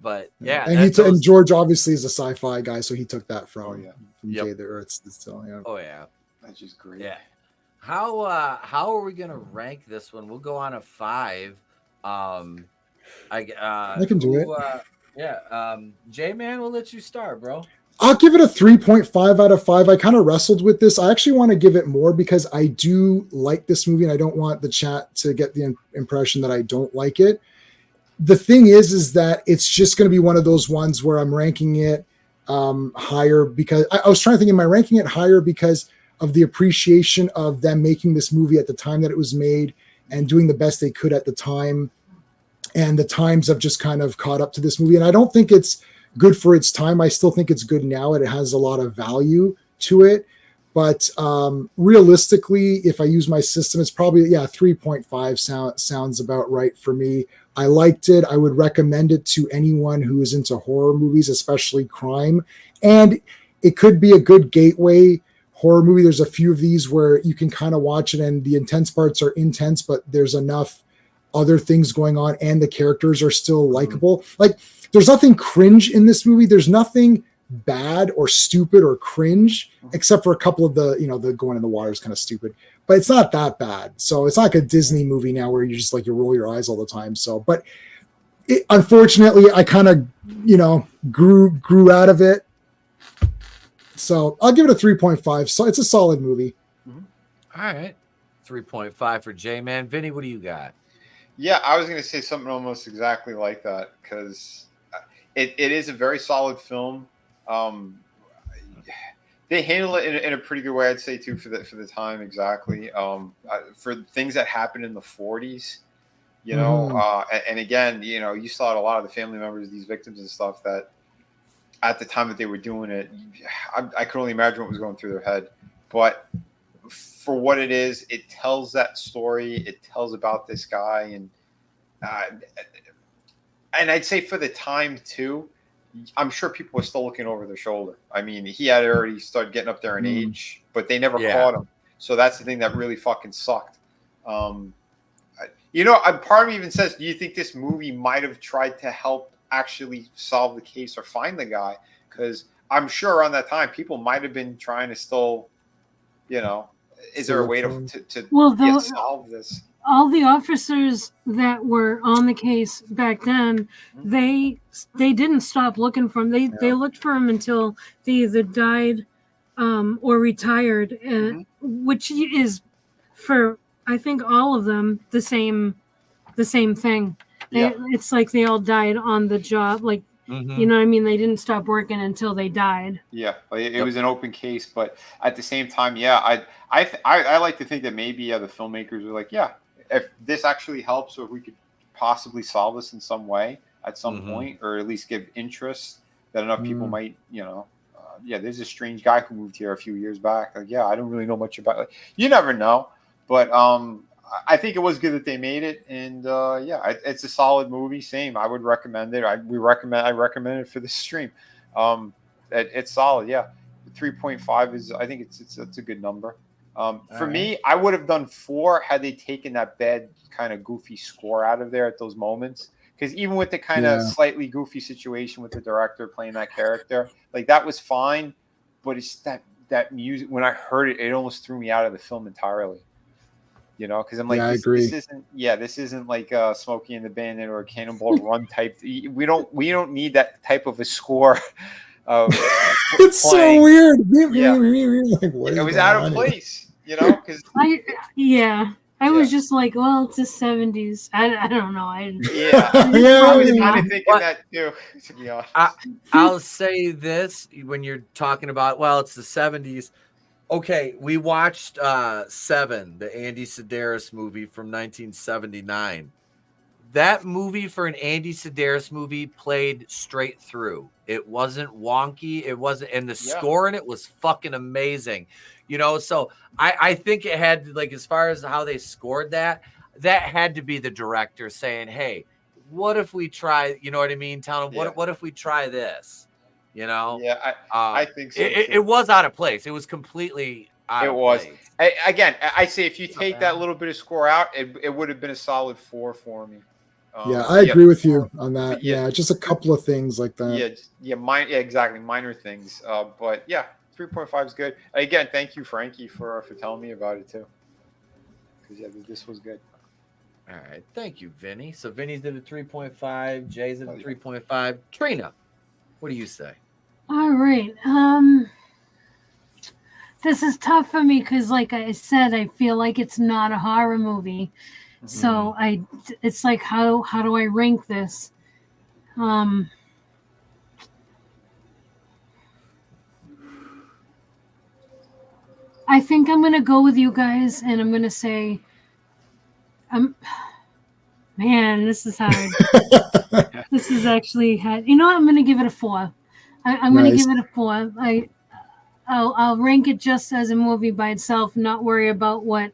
But and George obviously is a sci-fi guy, so he took that from Day the Earth Stood Still. Yeah. Oh yeah, that's just great. Yeah. How are we gonna rank this one? We'll go on a 5. I can do it. J-Man, we'll let you start, bro. I'll give it a 3.5 out of 5. I kind of wrestled with this. I actually want to give it more because I do like this movie, and I don't want the chat to get the impression that I don't like it. The thing is that it's just going to be one of those ones where I'm ranking it higher because I was trying to think, am I ranking it higher because of the appreciation of them making this movie at the time that it was made and doing the best they could at the time. And the times have just kind of caught up to this movie. And I don't think it's good for its time. I still think it's good now, and it has a lot of value to it. But realistically, if I use my system, it's probably, 3.5 sounds about right for me. I liked it. I would recommend it to anyone who is into horror movies, especially crime. And it could be a good gateway horror movie. There's a few of these where you can kind of watch it and the intense parts are intense, but there's enough other things going on and the characters are still likable. Like, there's nothing cringe in this movie. There's nothing bad or stupid or cringe, except for a couple of the going in the water is kind of stupid, but it's not that bad. So it's not like a Disney movie now where you just like, you roll your eyes all the time. So, but unfortunately I kind of, grew out of it. So I'll give it a 3.5. So it's a solid movie. All right. 3.5 for J-Man. Vinny, what do you got? Yeah, I was going to say something almost exactly like that, because it is a very solid film. They handle it in a pretty good way, I'd say, too, for the time. Exactly. For things that happened in the 40s, and again, you saw a lot of the family members of these victims and stuff that at the time that they were doing it, I could only imagine what was going through their head. But for what it is, it tells that story. It tells about this guy, and I'd say for the time too, I'm sure people were still looking over their shoulder. I mean, he had already started getting up there in age, but they never caught him. So that's the thing that really fucking sucked. Part of me even says, do you think this movie might have tried to help actually solve the case or find the guy? Because I'm sure around that time, people might have been trying to still, is there a way to solve this? All the officers that were on the case back then, they didn't stop looking for him. They looked for him until they either died or retired, which is, for I think all of them, the same thing. It's like they all died on the job. Like, you know what I mean? They didn't stop working until they died. Yeah, it was an open case, but at the same time, I like to think that maybe the filmmakers were like, if this actually helps, or if we could possibly solve this in some way at some point, or at least give interest that enough people might, there's a strange guy who moved here a few years back. Like, I don't really know much about it. You never know, but I think it was good that they made it, and it's a solid movie. Same, I would recommend it. I recommend it for the stream. It's solid. 3.5 is, I think it's a good number. For me, I would have done 4 had they taken that bad kind of goofy score out of there at those moments. Because even with the kind of slightly goofy situation with the director playing that character, like, that was fine. But it's that music, when I heard it, it almost threw me out of the film entirely. Because I'm like, this isn't like Smokey and the Bandit or a Cannonball Run type. We don't need that type of a score. It's playing. So weird. Like, it was out of place. Because I was just like, well, it's the 70s. I don't know. I was kind of thinking that too. To be honest, I'll say this: when you're talking about, well, it's the 70s. Okay, we watched Seven, the Andy Sedaris movie from 1979. That movie, for an Andy Sedaris movie, played straight through. It wasn't wonky. It wasn't, and the score in it was fucking amazing. So I think it had, like, as far as how they scored that had to be the director saying, hey, what if we try, you know what I mean? Telling them, what if we try this? I think so. It was out of place. It was completely out of place. Again, I say if you take that little bit of score out, it would have been a solid 4 for me. I agree with you on that. Just a couple of things like that. Exactly, minor things. But 3.5 is good. Again, thank you, Frankie, for telling me about it too. Because this was good. All right, thank you, Vinny. So Vinny's at a 3.5, Jay's at a 3.5. Trina, what do you say? All right. This is tough for me because, like I said, I feel like it's not a horror movie. So it's like, how do I rank this? I think I'm gonna go with you guys, and I'm gonna say, man, this is hard. This is actually hard. You know what? I'm gonna give it a 4. I'm gonna give it a 4. I'll rank it just as a movie by itself, not worry about what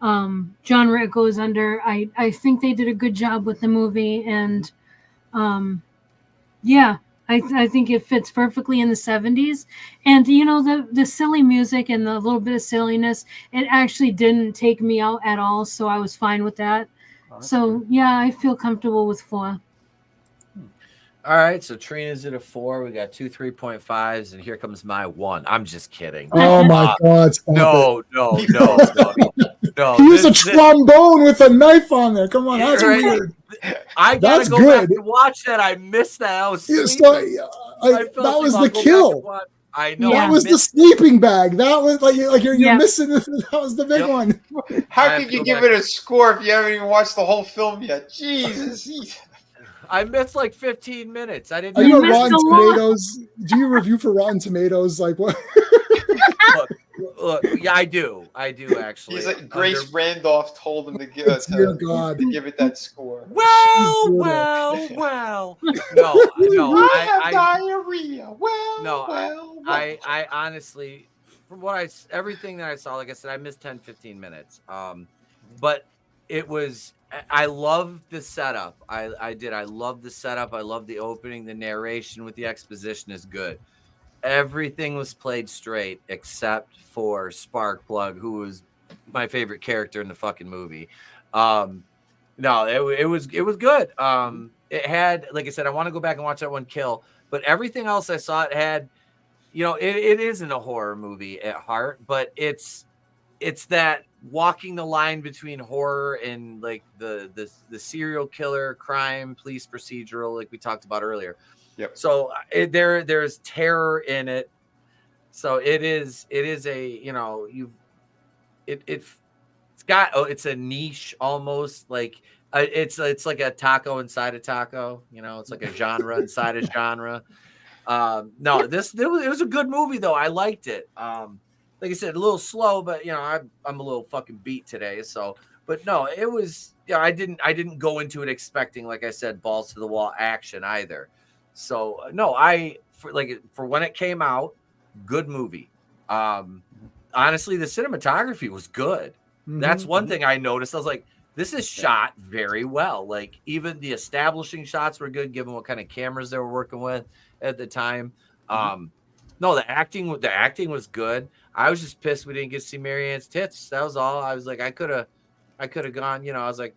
genre it goes under. I think they did a good job with the movie, and yeah, I think it fits perfectly in the 70s. And you know, the silly music and the little bit of silliness, it actually didn't take me out at all, so I was fine with that. So yeah, I feel comfortable with 4. All right, so Trina's at a 4. We got 2 3.5s, and here comes my 1. I'm just kidding. Oh my God! No. He used a trombone with a knife on there. Come on, that's weird. I gotta go back and watch that. I missed that. I was sleeping. That was the kill. I know. That was the sleeping bag. That was like you're missing. That was the big one. How could you give it a score if you haven't even watched the whole film yet? Jesus. I missed like 15 minutes. I didn't. Are you on Rotten Tomatoes? Do you review for Rotten Tomatoes? Like what? Look, yeah, I do actually. He's like Grace Randolph told him to give it that score. Well. No. I have diarrhea. I honestly, from everything that I saw, like I said, I missed 10, 15 minutes. But it was. I love the setup. I did. I love the setup. I love the opening. The narration with the exposition is good. Everything was played straight except for Sparkplug, who was my favorite character in the fucking movie. No, it was good. It had, like I said, I want to go back and watch that one kill, but everything else I saw, it had, you know, it isn't a horror movie at heart, but it's that walking the line between horror and like the serial killer, crime, police procedural, like we talked about earlier. Yep. So there's terror in it. So it is a, you know, it's a niche almost, like it's like a taco inside a taco, you know, it's like a genre inside a genre. No, it was a good movie though. I liked it. Like I said, a little slow, but you know, I'm a little fucking beat today. So, but no, it was, yeah, I didn't go into it expecting, like I said, balls to the wall action either. So no, for when it came out, good movie. Honestly, the cinematography was good. Mm-hmm. That's one thing I noticed. I was like, this is shot very well. Like even the establishing shots were good, given what kind of cameras they were working with at the time. No, the acting was good. I was just pissed we didn't get to see Marianne's tits. That was all. I was like, I could have gone. You know, I was like,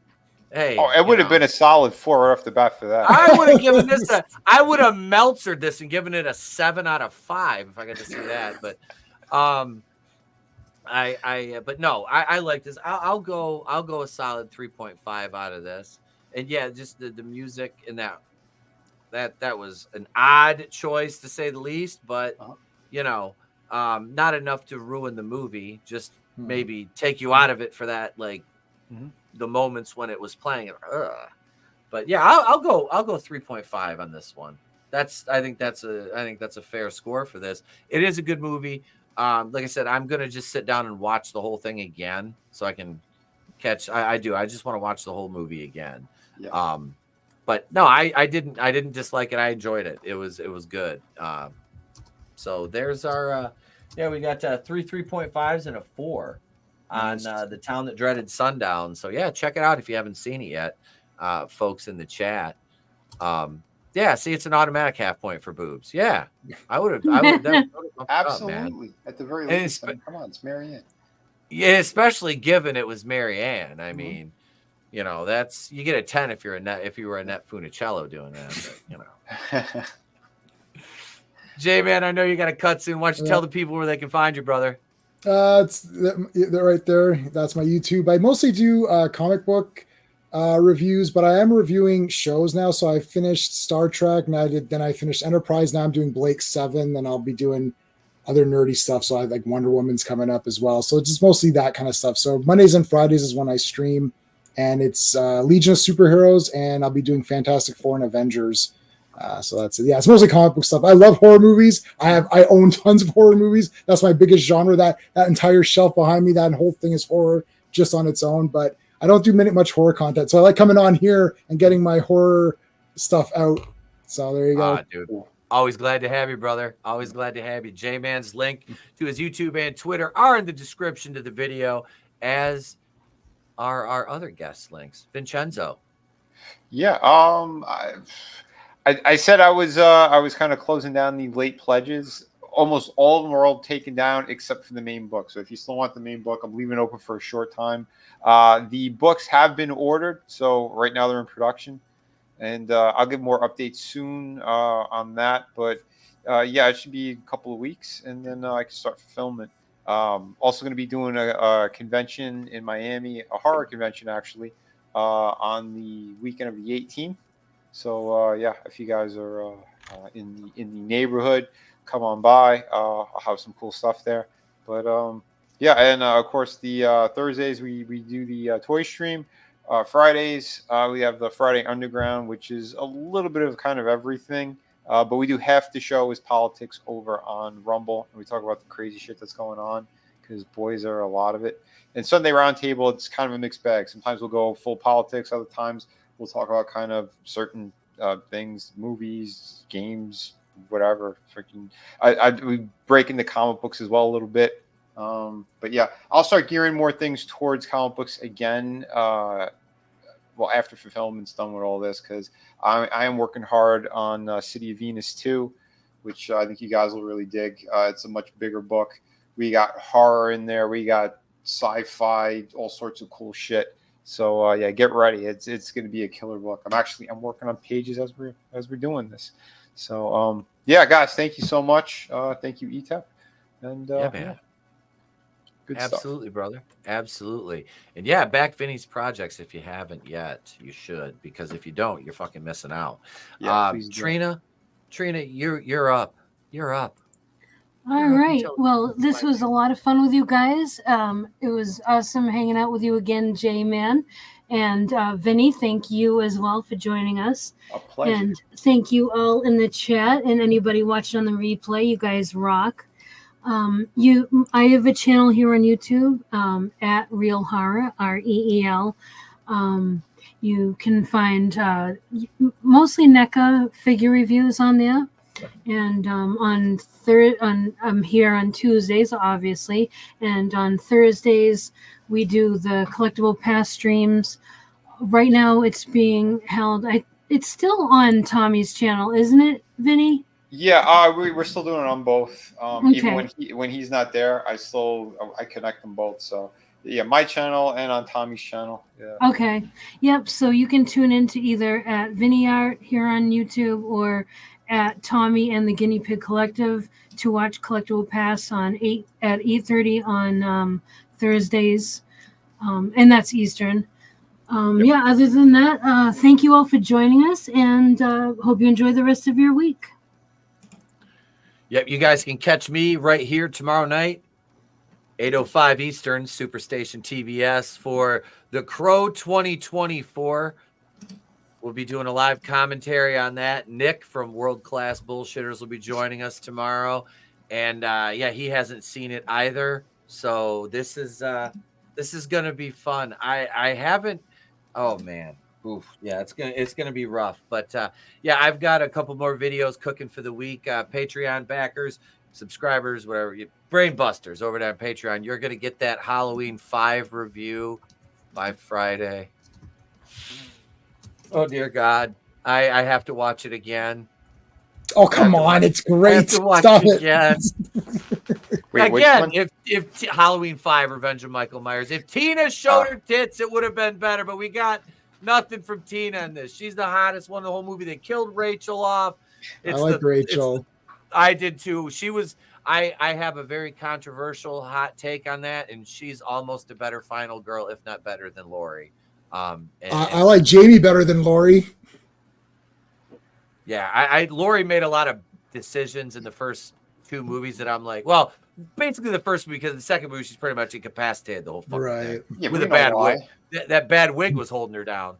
hey. Oh, it would have been a solid 4 right off the bat for that. I would have given this I would have meltzered this and given it a 7 out of 5 if I got to see that. But, but no, I like this. I'll go a solid 3.5 out of this. And yeah, just the music and that was an odd choice to say the least, but you know, not enough to ruin the movie. Just maybe take you out of it for that, like the moments when it was playing. But yeah, I'll go 3.5 on this one. I think that's a fair score for this. It is a good movie. Like I said, I'm gonna just sit down and watch the whole thing again so I can catch. I just want to watch the whole movie again. Yeah. But no, I didn't dislike it. I enjoyed it. It was good. So there's our we got 3 3.5s and a 4 on the Town That Dreaded Sundown. So yeah, check it out if you haven't seen it yet, folks in the chat. See, it's an automatic half point for boobs. Yeah, I would have absolutely at the very least. Come on, it's Marianne. Yeah, especially given it was Marianne. I mean, you know, you get a 10 if you were a Net Funicello doing that. But, you know. J-Man, I know you got to cut soon. Why don't you tell the people where they can find you, brother? They're right there. That's my YouTube. I mostly do comic book reviews, but I am reviewing shows now. So I finished Star Trek, and I finished Enterprise. Now I'm doing Blake 7, then I'll be doing other nerdy stuff. So I like Wonder Woman's coming up as well. So it's just mostly that kind of stuff. So Mondays and Fridays is when I stream, and it's Legion of Superheroes, and I'll be doing Fantastic Four and Avengers So that's it. Yeah, it's mostly comic book stuff. I love horror movies. I own tons of horror movies. That's my biggest genre. That entire shelf behind me, that whole thing is horror just on its own. But I don't do much horror content. So I like coming on here and getting my horror stuff out. So there you go. Dude. Always glad to have you, brother. Always glad to have you. J-Man's link to his YouTube and Twitter are in the description to the video, as are our other guest links. Vincenzo. Yeah. I said I was kind of closing down the late pledges. Almost all of them are all taken down except for the main book. So if you still want the main book, I'm leaving it open for a short time. The books have been ordered, so right now they're in production, and I'll give more updates soon on that. But yeah, it should be a couple of weeks, and then I can start fulfillment. Also going to be doing a convention in Miami, a horror convention actually, on the weekend of the 18th. So yeah, if you guys are in the neighborhood, come on by. I'll have some cool stuff there. But yeah, and of course the Thursdays we do the toy stream. Fridays we have the Friday Underground, which is a little bit of kind of everything. But we do half the show is politics over on Rumble, and we talk about the crazy shit that's going on, because boys are a lot of it. And Sunday Roundtable, it's kind of a mixed bag. Sometimes we'll go full politics. Other times we'll talk about kind of certain things, movies, games, whatever. Freaking, we break into comic books as well a little bit. But yeah, I'll start gearing more things towards comic books again. Well, after fulfillment's done with all this, because I am working hard on City of Venus 2, which I think you guys will really dig. It's a much bigger book. We got horror in there. We got sci-fi, all sorts of cool shit. So yeah, get ready. It's going to be a killer book. I'm working on pages as we're doing this. So yeah, guys, thank you so much. Thank you, Etep. And yeah, man. Yeah. Good Absolutely, stuff. brother. Absolutely. And yeah, back Vinnie's projects if you haven't yet. You should, because if you don't, you're fucking missing out. Yeah, Trina, you're up. You're up. All right. Well, this was a lot of fun with you guys. It was awesome hanging out with you again, J-Man. And Vinnie, thank you as well for joining us. A pleasure. And thank you all in the chat and anybody watching on the replay. You guys rock. I have a channel here on YouTube at Real Horror, REEL. You can find mostly NECA figure reviews on there. And I'm here on Tuesdays, obviously, and on Thursdays we do the collectible pass streams. Right now, it's being held. It's still on Tommy's channel, isn't it, Vinnie? Yeah, we're still doing it on both. Okay. Even when he's not there, I connect them both. So yeah, my channel and on Tommy's channel. Yeah. Okay. Yep. So you can tune into either at Vinnieart here on YouTube or at Tommy and the Guinea Pig Collective to watch Collectible Pass at 8:30 on Thursdays, and that's Eastern. Yep. Yeah. Other than that, thank you all for joining us, and hope you enjoy the rest of your week. Yep, you guys can catch me right here tomorrow night, 8:05 Eastern, Superstation TBS for The Crow 2024. We'll be doing a live commentary on that. Nick from World Class Bullshitters will be joining us tomorrow. And yeah, he hasn't seen it either. So this is gonna be fun. I haven't. Oh man. Oof, yeah, it's gonna be rough, but yeah, I've got a couple more videos cooking for the week. Patreon backers, subscribers, whatever, brain busters over there on Patreon. You're gonna get that Halloween 5 review by Friday. Oh dear God, I have to watch it again. Oh come on, it's great. I have to watch Stop it it again. Wait, again, if Halloween 5, Revenge of Michael Myers, if Tina showed her tits, it would have been better, but we got nothing from Tina in this. She's the hottest one in the whole movie. They killed Rachel off. I like Rachel. I did too. She was. I have a very controversial hot take on that, and she's almost a better final girl, if not better than Laurie. I like Jamie better than Laurie. Yeah, Laurie made a lot of decisions in the first 2 movies that I'm like, well, basically the first movie, because the second movie she's pretty much incapacitated the whole fucking right thing, with a bad wig. that bad wig was holding her down.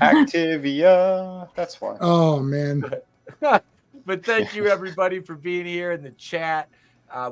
Activia. That's why. Oh man. But thank you everybody for being here in the chat.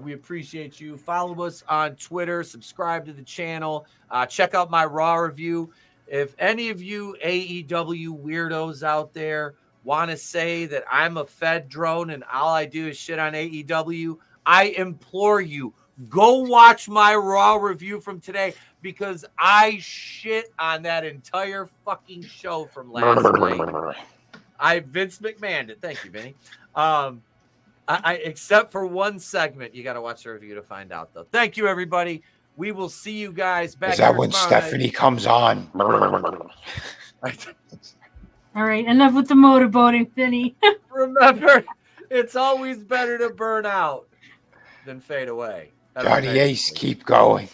We appreciate you. Follow us on Twitter. Subscribe to the channel. Check out my Raw review. If any of you AEW weirdos out there want to say that I'm a Fed drone and all I do is shit on AEW, I implore you, go watch my Raw review from today because I shit on that entire fucking show from last night. Vince McMahoned it. Thank you, Vinny. I except for one segment, you got to watch the review to find out, though. Thank you, everybody. We will see you guys back. Is that when Stephanie comes on? All right, enough with the motorboating, Vinny. Remember, it's always better to burn out than fade away. Johnny Ace, keep going.